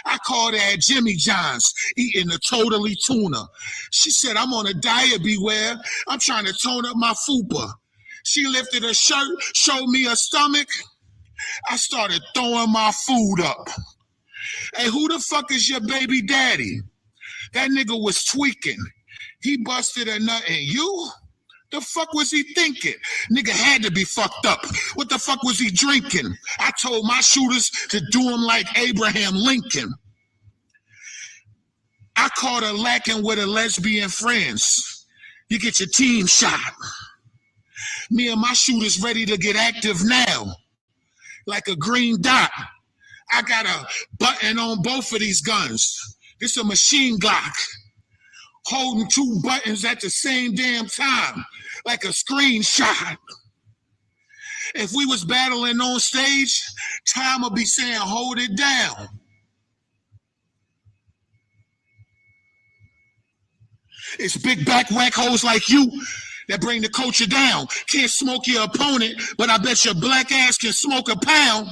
I called her at Jimmy John's, eating a totally tuna. She said, I'm on a diet, beware. I'm trying to tone up my fupa. She lifted her shirt, showed me her stomach. I started throwing my food up. Hey, who the fuck is your baby daddy? That nigga was tweaking. He busted a nut and you? The fuck was he thinking? Nigga had to be fucked up. What the fuck was he drinking? I told my shooters to do him like Abraham Lincoln. I caught her lacking with her lesbian friends. You get your team shot. Me and my shooters ready to get active now. Like a green dot. I got a button on both of these guns. It's a machine Glock. Holding two buttons at the same damn time. Like a screenshot. If we was battling on stage, time would be saying, hold it down. It's big back whack hoes like you that bring the culture down. Can't smoke your opponent, but I bet your black ass can smoke a pound.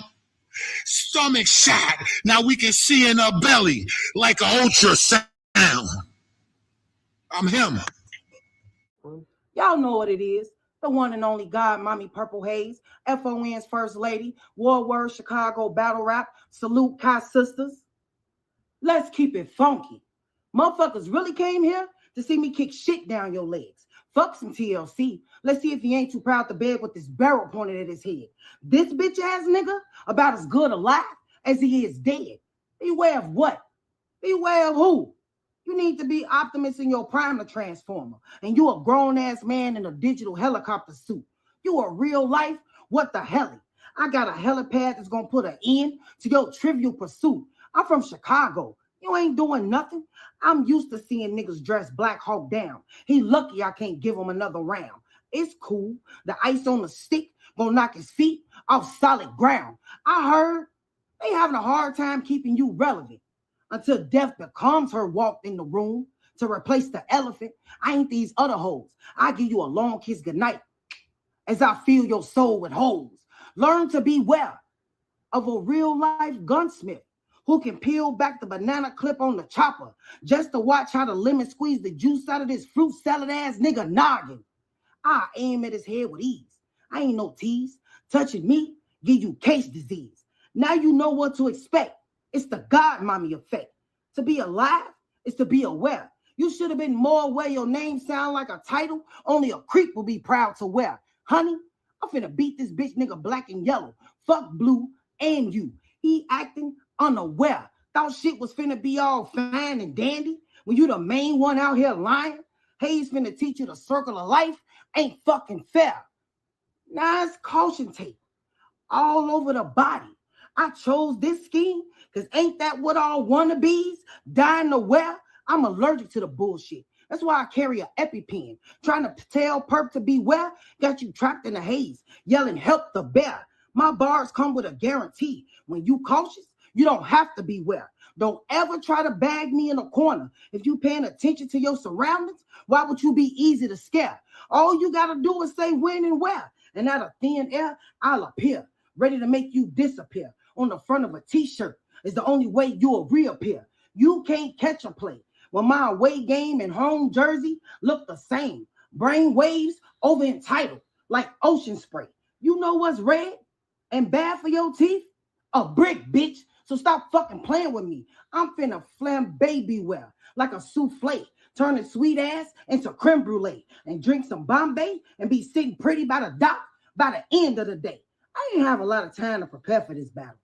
Stomach shot. Now we can see in her belly like an ultrasound. I'm him. Y'all know what it is. The one and only God, Mommy Purple Haze, FON's First Lady, War Word Chicago Battle Rap, Salute Kai Sisters. Let's keep it funky. Motherfuckers really came here to see me kick shit down your legs. Fuck some TLC. Let's see if he ain't too proud to beg with this barrel pointed at his head. This bitch ass nigga about as good alive as he is dead. Beware of what? Beware of who? You need to be Optimus in your prime, the Transformer. And you a grown-ass man in a digital helicopter suit. You a real life? What the hell? I got a helipad that's going to put an end to your trivial pursuit. I'm from Chicago. You ain't doing nothing. I'm used to seeing niggas dress Black Hawk down. He lucky I can't give him another round. It's cool. The ice on the stick gonna knock his feet off solid ground. I heard they having a hard time keeping you relevant. Until death becomes her walked in the room to replace the elephant. I ain't these other hoes. I give you a long kiss goodnight as I fill your soul with holes. Learn to beware of a real life gunsmith who can peel back the banana clip on the chopper just to watch how the lemon squeeze the juice out of this fruit salad ass nigga noggin. I aim at his head with ease. I ain't no tease. Touching me, give you case disease. Now you know what to expect. It's the God mommy effect. To be alive is to be aware. You should have been more aware your name sound like a title only a creep will be proud to wear. Honey, I'm finna beat this bitch nigga black and yellow. Fuck blue and you. He acting unaware. Thought shit was finna be all fine and dandy when you the main one out here lying. Hayes finna teach you the circle of life ain't fucking fair. Now it's caution tape all over the body. I chose this scheme because ain't that what all wannabes dying to wear? I'm allergic to the bullshit. That's why I carry an EpiPen. Trying to tell perp to beware, got you trapped in the haze, yelling help the bear. My bars come with a guarantee. When you cautious, you don't have to beware. Don't ever try to bag me in a corner. If you paying attention to your surroundings, why would you be easy to scare? All you got to do is say when and where. And out of thin air, I'll appear, ready to make you disappear. On the front of a t-shirt is the only way you'll reappear. You can't catch a play when my away game and home jersey look the same. Brain waves over entitled like ocean spray. You know what's red and bad for your teeth? A brick, bitch. So stop fucking playing with me. I'm finna flambe beware like a souffle, turning sweet ass into creme brulee and drink some Bombay and be sitting pretty by the dock by the end of the day. I didn't have a lot of time to prepare for this battle.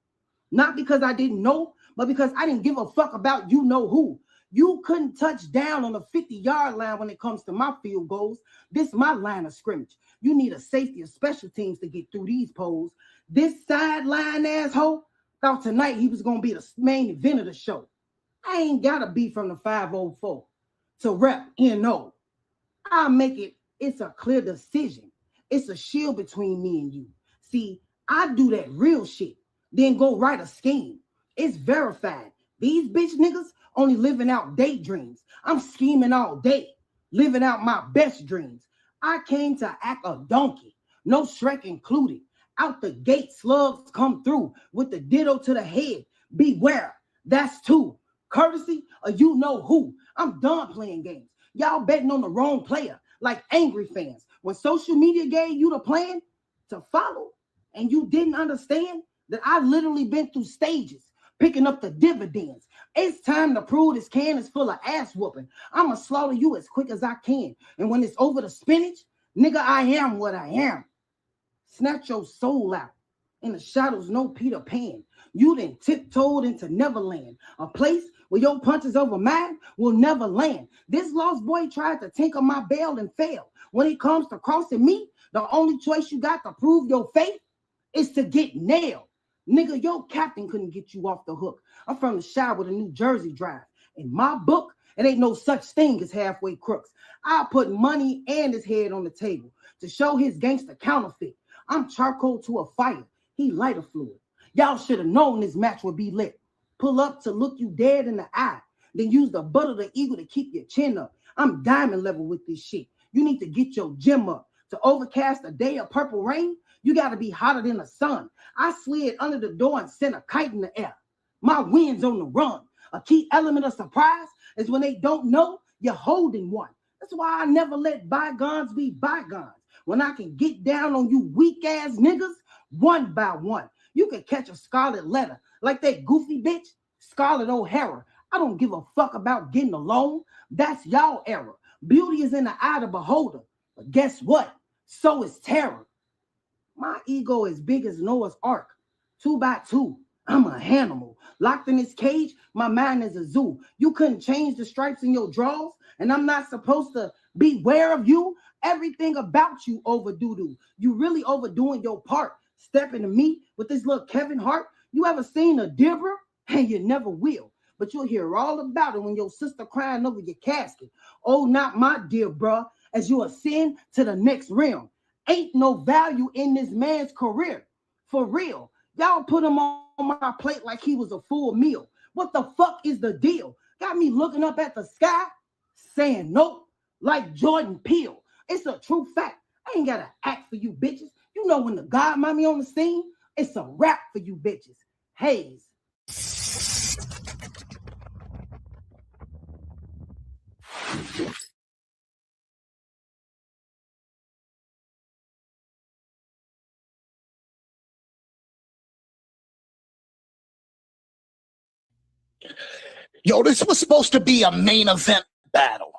Not because I didn't know, but because I didn't give a fuck about you know who. You couldn't touch down on the 50-yard line when it comes to my field goals. This my line of scrimmage. You need a safety of special teams to get through these poles. This sideline asshole thought tonight he was going to be the main event of the show. I ain't got to be from the 504 to rep NO. I'll make it. It's a clear decision. It's a shield between me and you. See, I do that real shit. Then go write a scheme. It's verified. These bitch niggas only living out daydreams. I'm scheming all day, living out my best dreams. I came to act a donkey, no Shrek included. Out the gate, slugs come through with the ditto to the head. Beware, That's two. Courtesy or you know who. I'm done playing games. Y'all betting on the wrong player, like angry fans. When social media gave you the plan to follow and you didn't understand that I literally been through stages, picking up the dividends. It's time to prove this can is full of ass whooping. I'ma slaughter you as quick as I can. And when it's over the spinach, nigga, I am what I am. Snatch your soul out. In the shadows, no Peter Pan. You done tiptoed into Neverland, a place where your punches over mine will never land. This lost boy tried to tinker my bail and failed. When it comes to crossing me, the only choice you got to prove your faith is to get nailed. Nigga, your captain couldn't get you off the hook. I'm from the Shire with a New Jersey drive. In my book, it ain't no such thing as halfway crooks. I put money and his head on the table to show his gangster counterfeit. I'm charcoal to a fire. He lighter fluid. Y'all should have known this match would be lit. Pull up to look you dead in the eye. Then use the butt of the eagle to keep your chin up. I'm diamond level with this shit. You need to get your gym up. To overcast a day of purple rain, you got to be hotter than the sun. I slid under the door and sent a kite in the air. My wind's on the run. A key element of surprise is when they don't know you're holding one. That's why I never let bygones be bygones. When I can get down on you weak ass niggas one by one. You can catch a scarlet letter like that goofy bitch, Scarlett O'Hara. I don't give a fuck about getting along. That's y'all error. Beauty is in the eye of the beholder. But guess what? So is terror. My ego is big as Noah's Ark. 2 by 2. I'm an animal. Locked in this cage, my mind is a zoo. You couldn't change the stripes in your drawers, and I'm not supposed to beware of you. Everything about you overdue. You really overdoing your part. Stepping to me with this little Kevin Hart. You ever seen a Deborah? And you never will. But you'll hear all about it when your sister crying over your casket. Oh, not my dear bruh, as you ascend to the next realm. Ain't no value in this man's career. For real. Y'all put him on my plate like he was a full meal. What the fuck is the deal? Got me looking up at the sky, saying nope, like Jordan Peele. It's a true fact. I ain't gotta act for you bitches. You know when the God mommy on the scene, it's a rap for you bitches. Hayes. Yo, this was supposed to be a main event battle.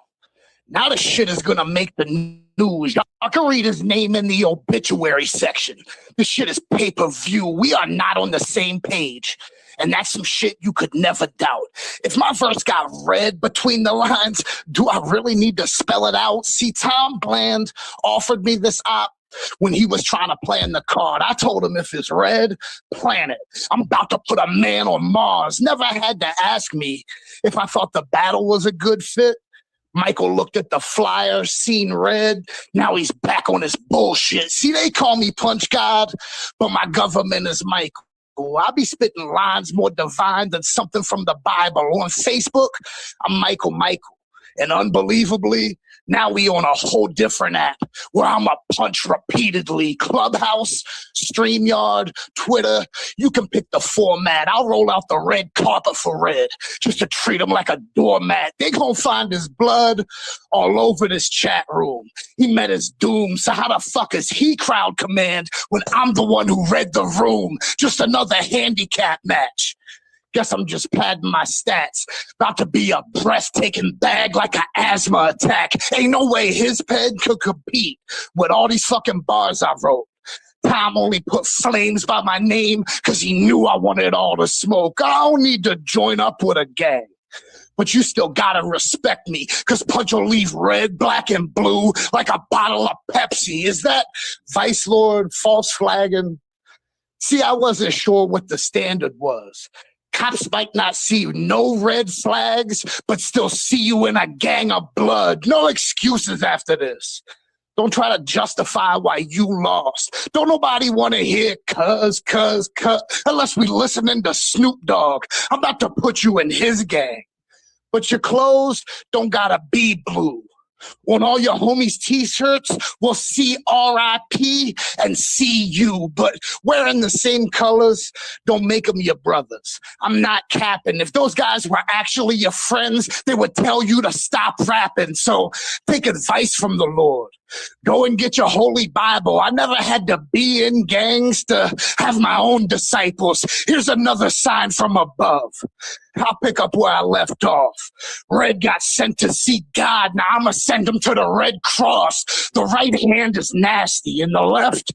Now this shit is gonna make the news. Y'all can read his name in the obituary section. This shit is pay-per-view. We are not on the same page. And that's some shit you could never doubt. If my verse got read between the lines, do I really need to spell it out? See, Tom Bland offered me this op when he was trying to plan the card. I told him if it's red, plan it. I'm about to put a man on Mars. Never had to ask me if I thought the battle was a good fit. Michael looked at the flyer, seen red. Now he's back on his bullshit. See, they call me Punch God, but my government is Michael. I be spitting lines more divine than something from the Bible. On Facebook, I'm Michael. And unbelievably, now we on a whole different app where I'm a punch repeatedly. Clubhouse, StreamYard, Twitter. You can pick the format. I'll roll out the red carpet for Red just to treat him like a doormat. They gonna find his blood all over this chat room. He met his doom, so how the fuck is he crowd command when I'm the one who read the room? Just another handicap match. Guess I'm just padding my stats. About to be a breathtaking bag like an asthma attack. Ain't no way his pen could compete with all these fucking bars I wrote. Tom only put flames by my name because he knew I wanted all the smoke. I don't need to join up with a gang. But you still gotta respect me, because Punch will leave red, black, and blue like a bottle of Pepsi. Is that Vice Lord false flagging? See, I wasn't sure what the standard was. Cops might not see no red flags, but still see you in a gang of blood. No excuses after this. Don't try to justify why you lost. Don't nobody want to hear cuz, unless we listening to Snoop Dogg. I'm about to put you in his gang. But your clothes don't gotta be blue. On all your homies' t-shirts, we'll see R.I.P. and see you, but wearing the same colors don't make them your brothers. I'm not capping. If those guys were actually your friends, they would tell you to stop rapping. So take advice from the Lord. Go and get your holy Bible. I never had to be in gangs to have my own disciples. Here's another sign from above. I'll pick up where I left off. Red got sent to see God. Now I'm going to send him to the Red Cross. The right hand is nasty, and the left,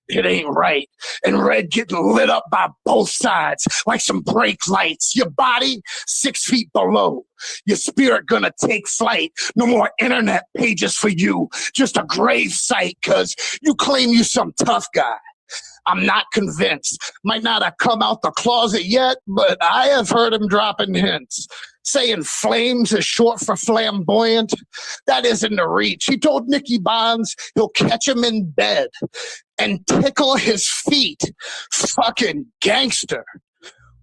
it ain't right. And Red getting lit up by both sides like some brake lights. Your body 6 feet below. Your spirit gonna take flight. No more internet pages for you. Just a grave site, cause you claim you some tough guy. I'm not convinced. Might not have come out the closet yet, but I have heard him dropping hints. Saying flames is short for flamboyant. That isn't the reach. He told Nicky Bonds he'll catch him in bed and tickle his feet. Fucking gangster.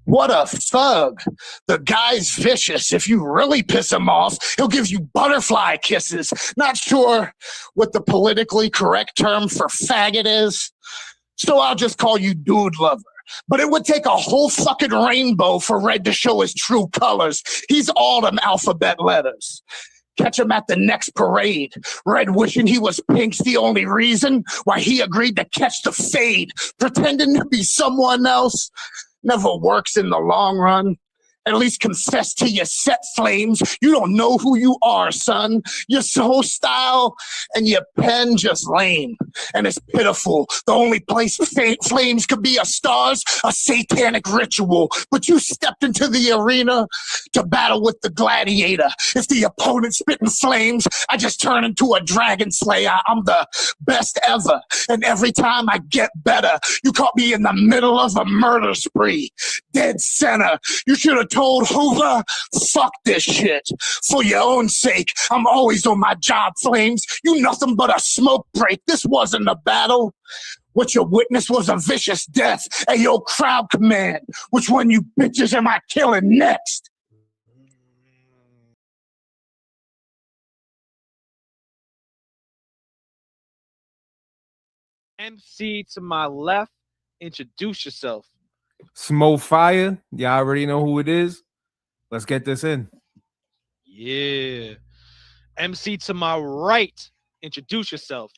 What a thug. The guy's vicious. If you really piss him off, he'll give you butterfly kisses. Not sure what the politically correct term for faggot is, so I'll just call you dude lover. But it would take a whole fucking rainbow for Red to show his true colors. He's all them alphabet letters. Catch him at the next parade. Red wishing he was Pink's the only reason why he agreed to catch the fade. Pretending to be someone else never works in the long run. At least confess to your set flames. You don't know who you are, son. Your soul style and your pen just lame. And it's pitiful. The only place flames could be a star's a satanic ritual. But you stepped into the arena to battle with the gladiator. If the opponent's spitting flames, I just turn into a dragon slayer. I'm the best ever. And every time I get better, you caught me in the middle of a murder spree. Dead center. You should have told Hoover, fuck this shit. For your own sake, I'm always on my job, Flames. You nothing but a smoke break. This wasn't a battle. What you witnessed was a vicious death. Hey, yo, crowd command. Which one you bitches am I killing next? MC to my left, introduce yourself. Smoke Fire. Y'all already know who it is. Let's get this in. Yeah. MC to my right, introduce yourself.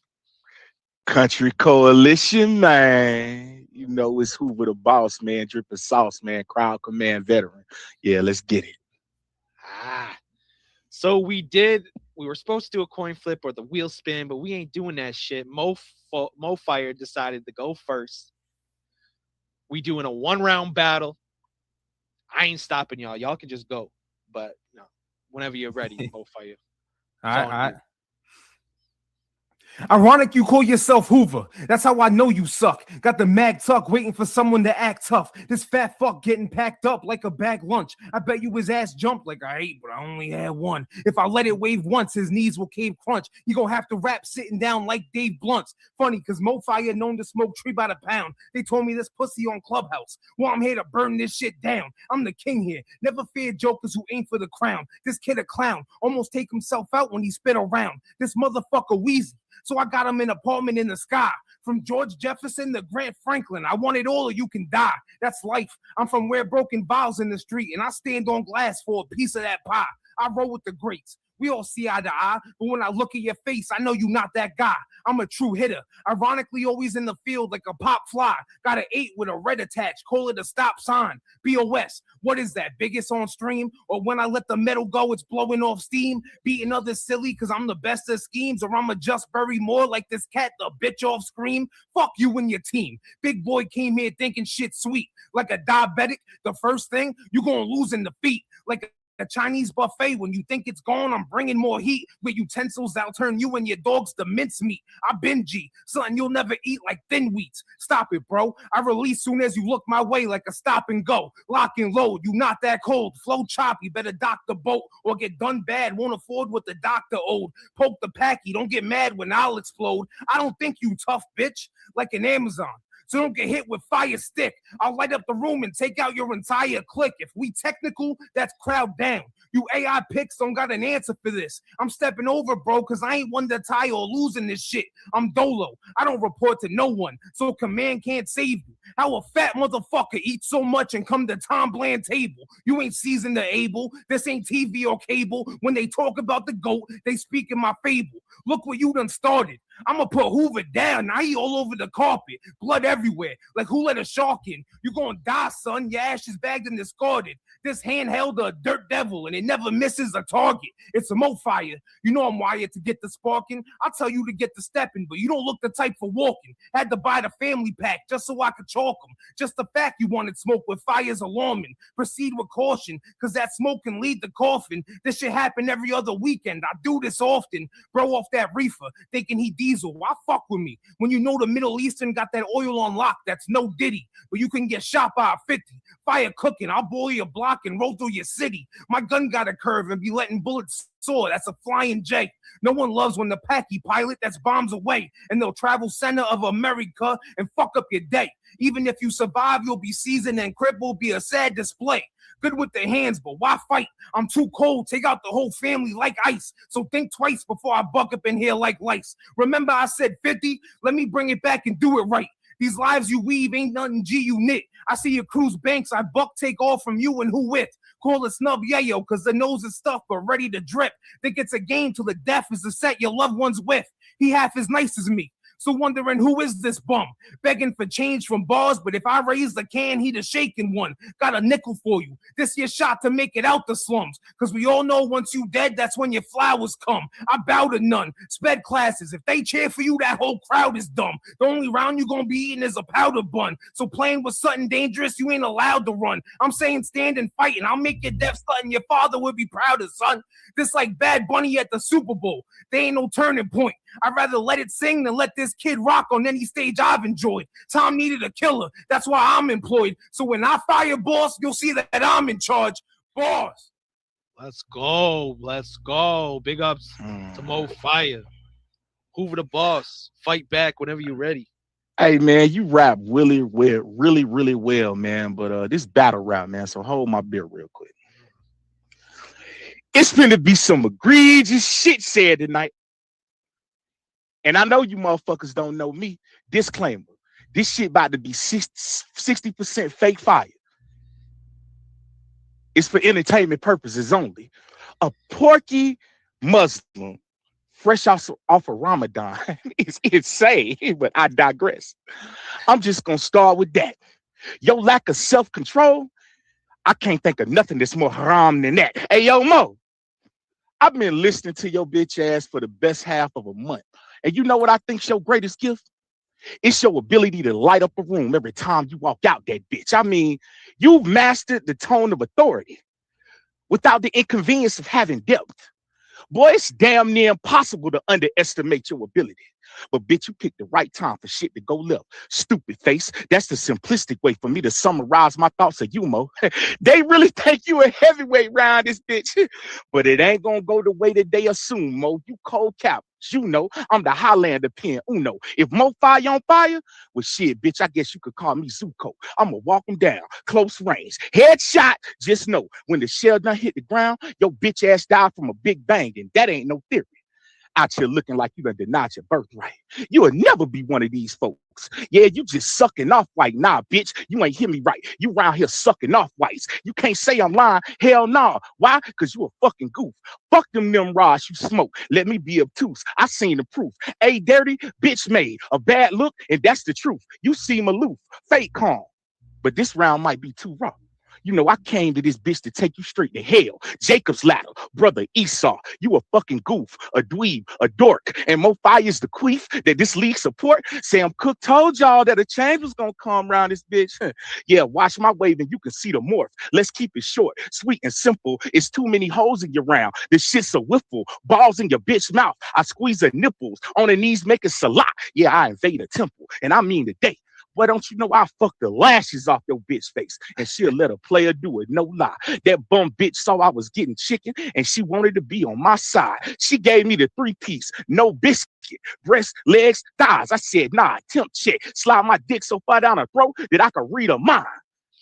Country Coalition, man. You know it's Hoover the boss, man. Dripping sauce, man. Crowd command veteran. Yeah, let's get it. So we were supposed to do a coin flip or the wheel spin, but we ain't doing that shit. Mo Fire decided to go first. We doing a 1-round battle. I ain't stopping y'all. Y'all can just go. But no, whenever you're ready, Mo Fire. All right. Ironic you call yourself Hoover. That's how I know you suck. Got the mag tuck waiting for someone to act tough. This fat fuck getting packed up like a bag lunch. I bet you his ass jumped like I ate, but I only had one. If I let it wave once, his knees will cave crunch. You gonna have to rap sitting down like Dave Blunt's. Funny, cause Mo Fire known to smoke tree by the pound. They told me this pussy on Clubhouse. Well, I'm here to burn this shit down. I'm the king here. Never fear jokers who aim for the crown. This kid a clown. Almost take himself out when he spin around. This motherfucker wheezy. So I got him an apartment in the sky. From George Jefferson to Grant Franklin. I want it all or you can die. That's life. I'm from where broken vials in the street. And I stand on glass for a piece of that pie. I roll with the greats. We all see eye to eye, but when I look at your face, I know you're not that guy. I'm a true hitter. Ironically, always in the field like a pop fly. Got an 8 with a red attached. Call it a stop sign. BOS. What is that? Biggest on stream? Or when I let the metal go, it's blowing off steam? Beating others silly because I'm the best of schemes? Or I'ma just bury more like this cat, the bitch off scream? Fuck you and your team. Big boy came here thinking shit sweet. Like a diabetic, the first thing, you gonna lose in defeat. Like a Chinese buffet, when you think it's gone, I'm bringing more heat. With utensils, I'll turn you and your dogs to mincemeat. I bingy, something you'll never eat like thin wheats. Stop it, bro. I release soon as you look my way like a stop and go. Lock and load, you not that cold. Flow choppy, better dock the boat or get done bad. Won't afford what the doctor owed. Poke the packy, don't get mad when I'll explode. I don't think you tough, bitch, like an Amazon. so don't get hit with fire stick. I'll light up the room and take out your entire clique. If we technical, that's crowd down. You AI picks don't got an answer for this. I'm stepping over, bro, because I ain't one to tie or losing this shit. I'm dolo. I don't report to no one, so command can't save you. How a fat motherfucker eats so much and come to Tom Bland table? You ain't seasoned to able. This ain't TV or cable. When they talk about the GOAT, they speak in my fable. Look what you done started. I'ma put Hoover down. Now he all over the carpet. Blood everywhere. Like who let a shark in? You gonna die, son. Your ash is bagged and discarded. This handheld a dirt devil and it never misses a target. It's a mo fire. You know I'm wired to get the sparking. I'll tell you to get the stepping, but you don't look the type for walking. Had to buy the family pack just so I could chalk them. Just the fact you wanted smoke with fire's alarming. Proceed with caution, cause that smoke can lead to coughing. This shit happen every other weekend. I do this often. Bro off that reefer, thinking he diesel. Why fuck with me? When you know the Middle Eastern got that oil on lock, that's no Diddy. But you can get shot by a 50. Fire cooking, I'll boil your block and roll through your city. My gun got a curve and be letting bullets soar. That's a flying J. No one loves when the packy pilot that's bombs away and they'll travel center of America and fuck up your day. Even if you survive, you'll be seasoned and crippled, be a sad display. Good with the hands, but why fight? I'm too cold. Take out the whole family like ice. So think twice before I buck up in here like lice. Remember I said 50? Let me bring it back and do it right. These lives you weave ain't nothing G you knit. I see your cruise banks. I buck take off from you and who with. Call it snub yayo, cause the nose is stuffed but ready to drip. Think it's a game till the death is the set your loved ones with. He half as nice as me. So wondering who is this bum? Begging for change from bars, but if I raise the can, he the shaking one. Got a nickel for you. This your shot to make it out the slums. Cause we all know once you dead, that's when your flowers come. I bow to none. Sped classes. If they cheer for you, that whole crowd is dumb. The only round you gonna be eating is a powder bun. So playing with something dangerous, you ain't allowed to run. I'm saying stand and fight, and I'll make your death something your father would be proud of, son. This like Bad Bunny at the Super Bowl. They ain't no turning point. I'd rather let it sing than let this kid rock on any stage I've enjoyed. Tom needed a killer. That's why I'm employed. So when I fire boss, you'll see that I'm in charge. Boss. Let's go. Let's go. Big ups to Mo Fire. Hoover the boss. Fight back whenever you're ready. Hey man, you rap really well, man. But this battle rap, man. So hold my beer real quick. It's gonna be some egregious shit said tonight. And I know you motherfuckers don't know me. Disclaimer. This shit about to be 60% fake fire. It's for entertainment purposes only. A porky Muslim fresh off of Ramadan is insane, but I digress. I'm just going to start with that. Your lack of self-control, I can't think of nothing that's more haram than that. Hey, yo, Mo, I've been listening to your bitch ass for the best half of a month. And you know what I think's your greatest gift? It's your ability to light up a room every time you walk out that bitch. I mean, you've mastered the tone of authority without the inconvenience of having depth. Boy, it's damn near impossible to underestimate your ability. But bitch, you picked the right time for shit to go left. Stupid face. That's the simplistic way for me to summarize my thoughts of you, Mo. They really think you a heavyweight round this bitch. But it ain't gonna go the way that they assume, Mo. You cold cap. You know, I'm the Highlander pen Uno. If Mo fire on fire, well shit, bitch, I guess you could call me Zuko. I'ma walk him down, close range. Headshot, just know, when the shell done hit the ground, your bitch ass died from a big bang, and that ain't no theory. Out here looking like you done denied your birthright. You will never be one of these folks. Yeah, you just sucking off white. Nah, bitch, you ain't hear me right. You around here sucking off whites. You can't say I'm lying. Hell no. Why? Because you a fucking goof. Fuck them Nimrods you smoke. Let me be obtuse. I seen the proof. A dirty, bitch made. A bad look, and that's the truth. You seem aloof, fake calm. But this round might be too rough. You know, I came to this bitch to take you straight to hell. Jacob's ladder, brother Esau. You a fucking goof, a dweeb, a dork. And Mo Fire's the queef that this league support. Sam Cook told y'all that a change was gonna come around this bitch. Yeah, watch my wave and you can see the morph. Let's keep it short, sweet and simple. It's too many holes in your round. This shit's a whiffle. Balls in your bitch mouth. I squeeze her nipples. On her knees, make a salat. Yeah, I invade a temple. And I mean today. Boy, don't you know I'll fuck the lashes off your bitch face and she'll let a player do it, no lie. That bum bitch saw I was getting chicken and she wanted to be on my side. She gave me the 3-piece, no biscuit, breast, legs, thighs. I said, nah, temp check. Slide my dick so far down her throat that I could read her mind.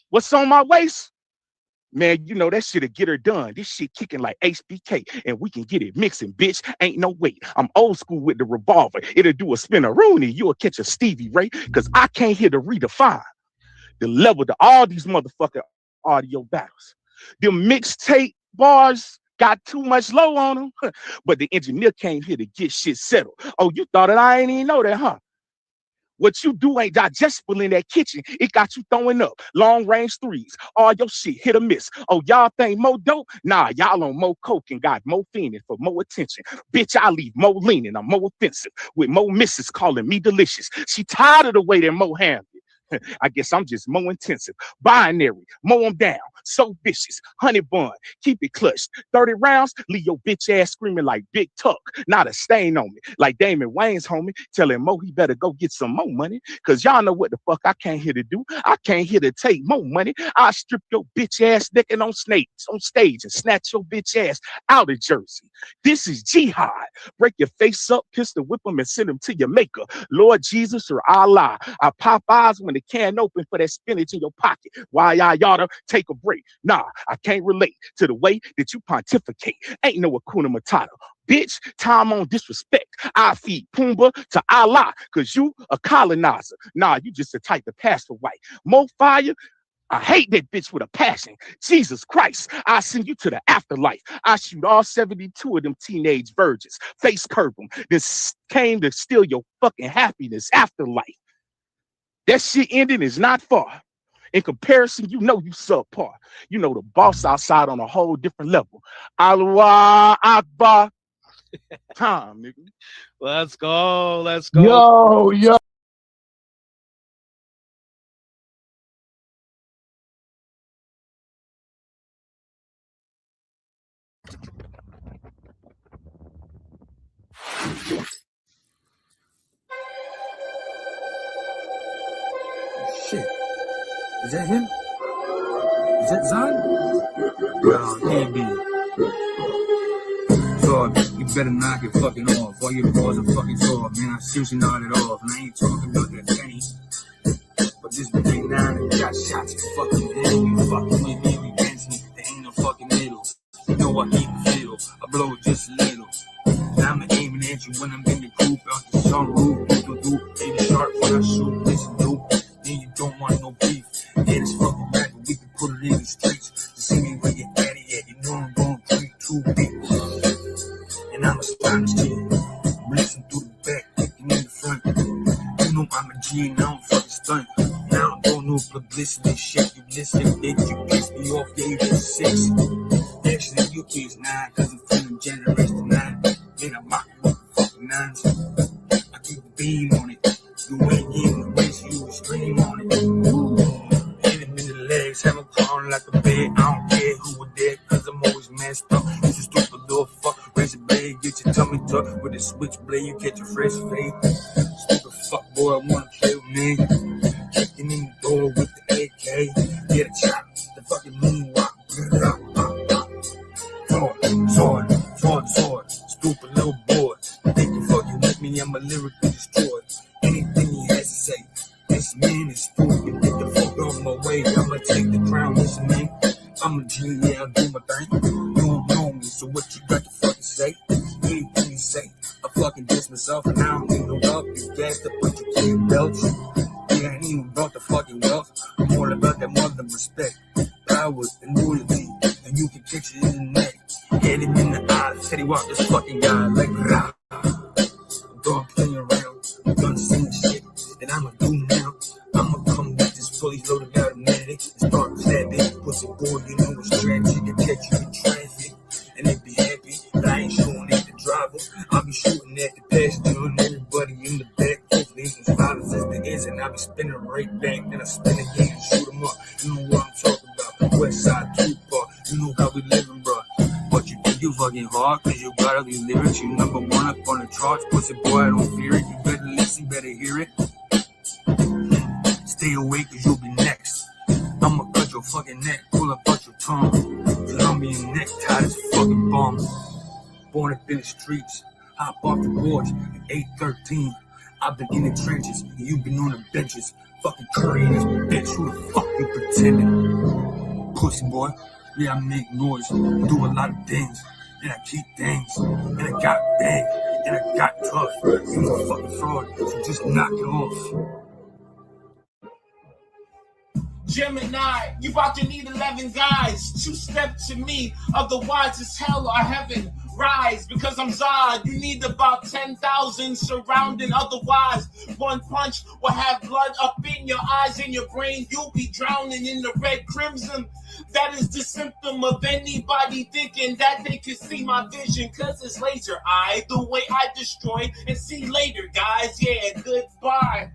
What's on my waist? Man, you know that shit'll get her done. This shit kicking like HBK, and we can get it mixing, bitch. Ain't no wait. I'm old school with the revolver. It'll do a spin-a-rooney. You'll catch a Stevie Ray, because I came here to redefine the level to all these motherfucking audio battles. Them mixtape bars got too much low on them, but the engineer came here to get shit settled. Oh, you thought that I ain't even know that, huh? What you do ain't digestible in that kitchen. It got you throwing up long range threes. All your shit hit or miss. Oh, y'all think more dope? Nah, y'all on more coke and got more fiending for more attention. Bitch, I leave more leaning. I'm more offensive with more misses calling me delicious. She tired of the way that Mo handled it. I guess I'm just more intensive. Binary, mow them down. So vicious. Honey bun, keep it clutched. 30 rounds, leave your bitch ass screaming like Big Tuck. Not a stain on me. Like Damon Wayne's homie, telling Mo he better go get some more money. Cause y'all know what the fuck I came here to do. I came here to take more money. I'll strip your bitch ass naked on stage and snatch your bitch ass out of Jersey. This is jihad. Break your face up, pistol whip them and send them to your maker. Lord Jesus or Allah. I pop eyes when the can open for that spinach in your pocket. Why y'all oughta take a break? Nah, I can't relate to the way that you pontificate. Ain't no Hakuna Matata. Bitch, time on disrespect. I feed Pumbaa to Allah, cause you a colonizer. Nah, you just a type of pass for white. Mo fire. I hate that bitch with a passion. Jesus Christ, I send you to the afterlife. I shoot all 72 of them teenage virgins. Face curve them. This came to steal your fucking happiness afterlife. That shit ending is not far. In comparison, you know you subpar. You know the boss outside on a whole different level. Allah Akbar. Time, nigga. Let's go. Let's go. Yo. Shit. Is that him? Is that Zon? No, can't be. So, you better knock it fucking off. All your balls are fucking soft, man. I seriously knocked it off. And I ain't talking about that penny. But this big 9 and got shots in fucking head. You fucking with me, we dance me. There ain't no fucking middle. You know I keep it fiddle. I blow it just a little. And I'm aiming at you when I'm in the coupe. Out the sunroof, you can do baby sharp when I shoot. Listen, dude. Then you don't want no beef. Yeah, this fucking rap, but we can put it in the streets. To see me where your daddy at. You know I'm gonna treat 2 big. And I'm a stylish kid. Racing through the back, kicking in the front. You know I'm a G and I don't fucking stunt. Now I don't know publicity shit. You listen, bitch, you piss me off, the age of 6. Actually, you is 9, cause I'm feeling generation 9. Then I'm rocking with the fucking 9s. I keep the beam on it. You ain't getting the race, you would scream on it. Hit him in the legs, have him crawling like a bed. I don't care who was there, cause I'm always messed up. You just stupid little fuck. Raise your blade, get your tummy tucked. With a switchblade, you catch a fresh fade. Stupid fuck boy, I wanna play with me. Kicking in the door with the AK. Get a chop, the fucking moonwalk. Sword. Stupid little boy. Think you fucking with me, I'm a lyrically destroyed. Anything he has to say. This man is stupid. Get the fuck off my way. I'ma take the crown, listen, man. I'm a G, yeah, I'll do my thing. You don't know me, so what you got to fucking say? Anything you say, I fucking diss myself, and I don't need no help. You gassed up, but you can't belch. Yeah, I ain't even about the fucking wealth. I'm all about that mother respect, power, and loyalty. And you can catch it in the neck. Hit him in the eye, said he walked this fucking guy like rah. Don't play around, I'm gonna sing the shit that I'ma do now. I'ma come with this fully loaded automatic and start clapping. Pussy boy, you know it's tragic. I catch you in traffic and they be happy that I ain't shooting at the driver. I'll be shooting at the passenger and everybody in the back. Hopefully some violence as there is, and I'll be spinning right back. Then I spin again and shoot them up. You know what I'm talking about. West Side Tupac, you know how we living, bro. But you think you fucking hard, cause you got all these lyrics. You number 1 up on the charts. Pussy boy, I don't fear it. You better listen, better hear it. all about your tongue. Colombian necktie is fucking bum. Born up in the streets, hop off the porch at 8:13. I've been in the trenches, and you've been on the benches. Fucking Curry in this bitch, who the fuck you pretending? Pussy boy, yeah, I make noise, do a lot of things, and I keep things, and I got bang, and I got tough. You a fucking fraud, so just knock it off. Gemini, you about to need 11 guys. 2 step to me, otherwise it's hell or heaven. Rise, because I'm Zod. You need about 10,000 surrounding, otherwise one punch will have blood up in your eyes and your brain. You'll be drowning in the red crimson. That is the symptom of anybody thinking that they can see my vision, cause it's laser eye, the way I destroy and see later, guys. Yeah, goodbye.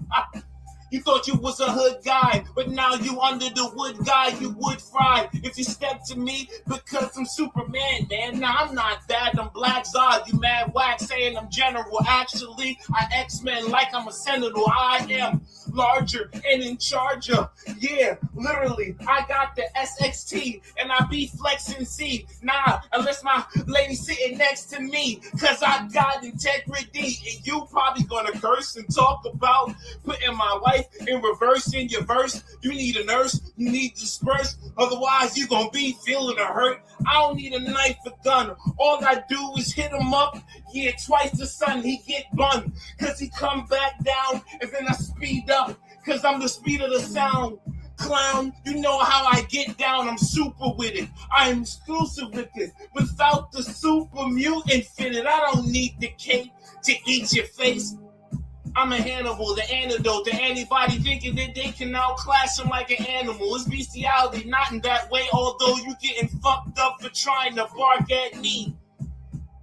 You thought you was a hood guy, but now you under the wood guy, you would fry if you step to me because I'm Superman, man. Nah, I'm not that, I'm Black Zod. You mad whack saying I'm general. Actually, I X-Men like I'm a senator. I am larger and in charge of, yeah, literally, I got the SXT and I be flexing C. Nah, unless my lady sitting next to me, cause I got integrity, and you probably gonna curse and talk about putting my wife in reverse in your verse. You need a nurse, you need disperse, otherwise you gonna be feeling a hurt. I don't need a knife or gun, all I do is hit him up, yeah, twice the sun, he get bun, cause he come back down, and then I speed up, cause I'm the speed of the sound. Clown, you know how I get down, I'm super with it, I'm exclusive with it, without the super mutant fitted, I don't need the cake to eat your face. I'm a Hannibal, the antidote to anybody thinking that they can outclass him like an animal. It's bestiality, not in that way, although you getting fucked up for trying to bark at me.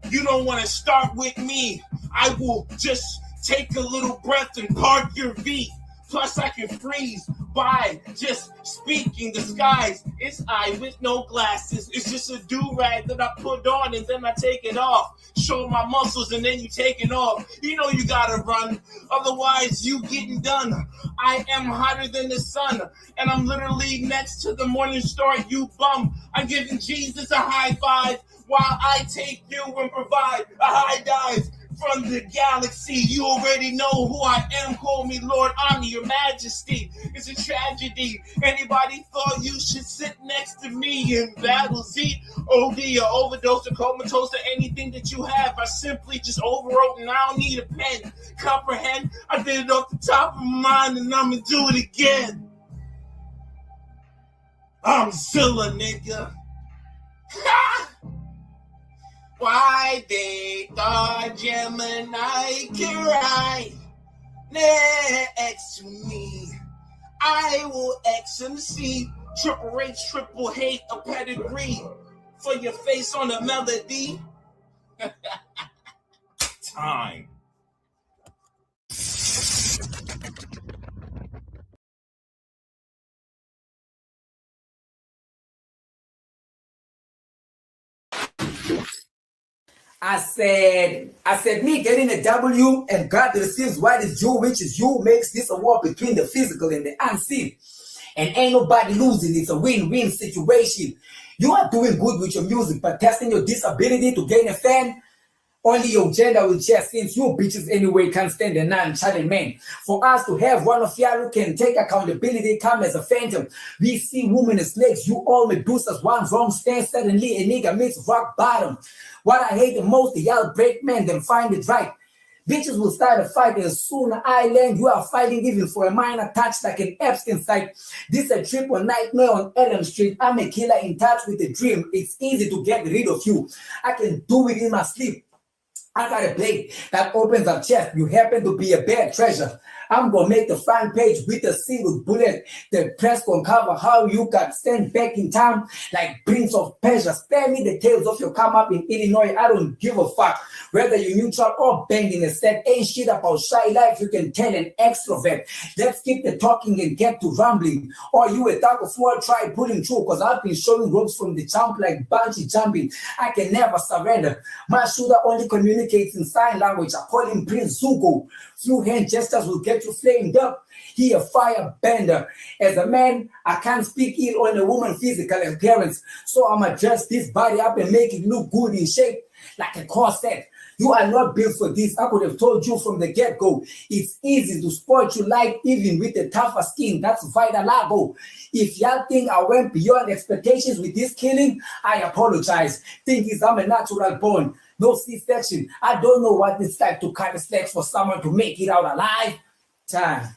You don't want to start with me. I will just take a little breath and park your V. Plus I can freeze by just speaking. The skies, it's I with no glasses. It's just a do-rag that I put on and then I take it off. Show my muscles and then you take it off. You know you gotta run, otherwise you getting done. I am hotter than the sun, and I'm literally next to the morning star, you bum. I'm giving Jesus a high five while I take you and provide a high dive from the galaxy. You already know who I am. Call me Lord Omni, your majesty. It's a tragedy. Anybody thought you should sit next to me in B.A.R.Z? OD or overdose or comatose or anything that you have. I simply just overwrote and I don't need a pen. Comprehend? I did it off the top of my mind and I'm gonna do it again. I'm Zilla, nigga. Ha! Why they thought Gemini could ride next to me. I will XMC, triple H, triple hate, a pedigree for your face on a melody. Time. I said, me getting a W and God receives what is due, which is you, makes this a war between the physical and the unseen. And ain't nobody losing. It's a win-win situation. You are doing good with your music, but testing your disability to gain a fan, only your gender will change, since you bitches anyway can't stand a non-challenged man. For us to have one of y'all who can take accountability, come as a phantom. We see women as snakes, you all Medusas, one wrong stance, suddenly a nigga meets rock bottom. What I hate the most, the y'all break men, then find it right. Bitches will start a fight, and soon I land, you are fighting even for a minor touch like an Epstein site. This a triple nightmare on Elm Street. I'm a killer in touch with a dream. It's easy to get rid of you. I can do it in my sleep. I got a blade that opens up chest. You happen to be a bad treasure. I'm gonna make the front page with a single bullet. The press gonna cover how you got sent back in time like Prince of Persia. Spare me the tales of your come up in Illinois. I don't give a fuck whether you're neutral or banging a set. Ain't shit about shy life. You can tell an extrovert. Let's keep the talking and get to rambling. Or you a dog of war, try pulling through, cause I've been showing ropes from the jump like bungee jumping. I can never surrender. My shooter only communicates in sign language. I call him Prince Zuko. Few hand gestures will get get you flamed up. He a firebender. As a man, I can't speak ill on a woman's physical appearance, so I'ma dress this body up and make it look good in shape, like a corset. You are not built for this. I could have told you from the get-go. It's easy to sport you light even with a tougher skin. That's vitalago. If y'all think I went beyond expectations with this killing, I apologize. Think is I'm a natural born. No C-section. I don't know what it's like to cut a slack for someone to make it out alive. Time.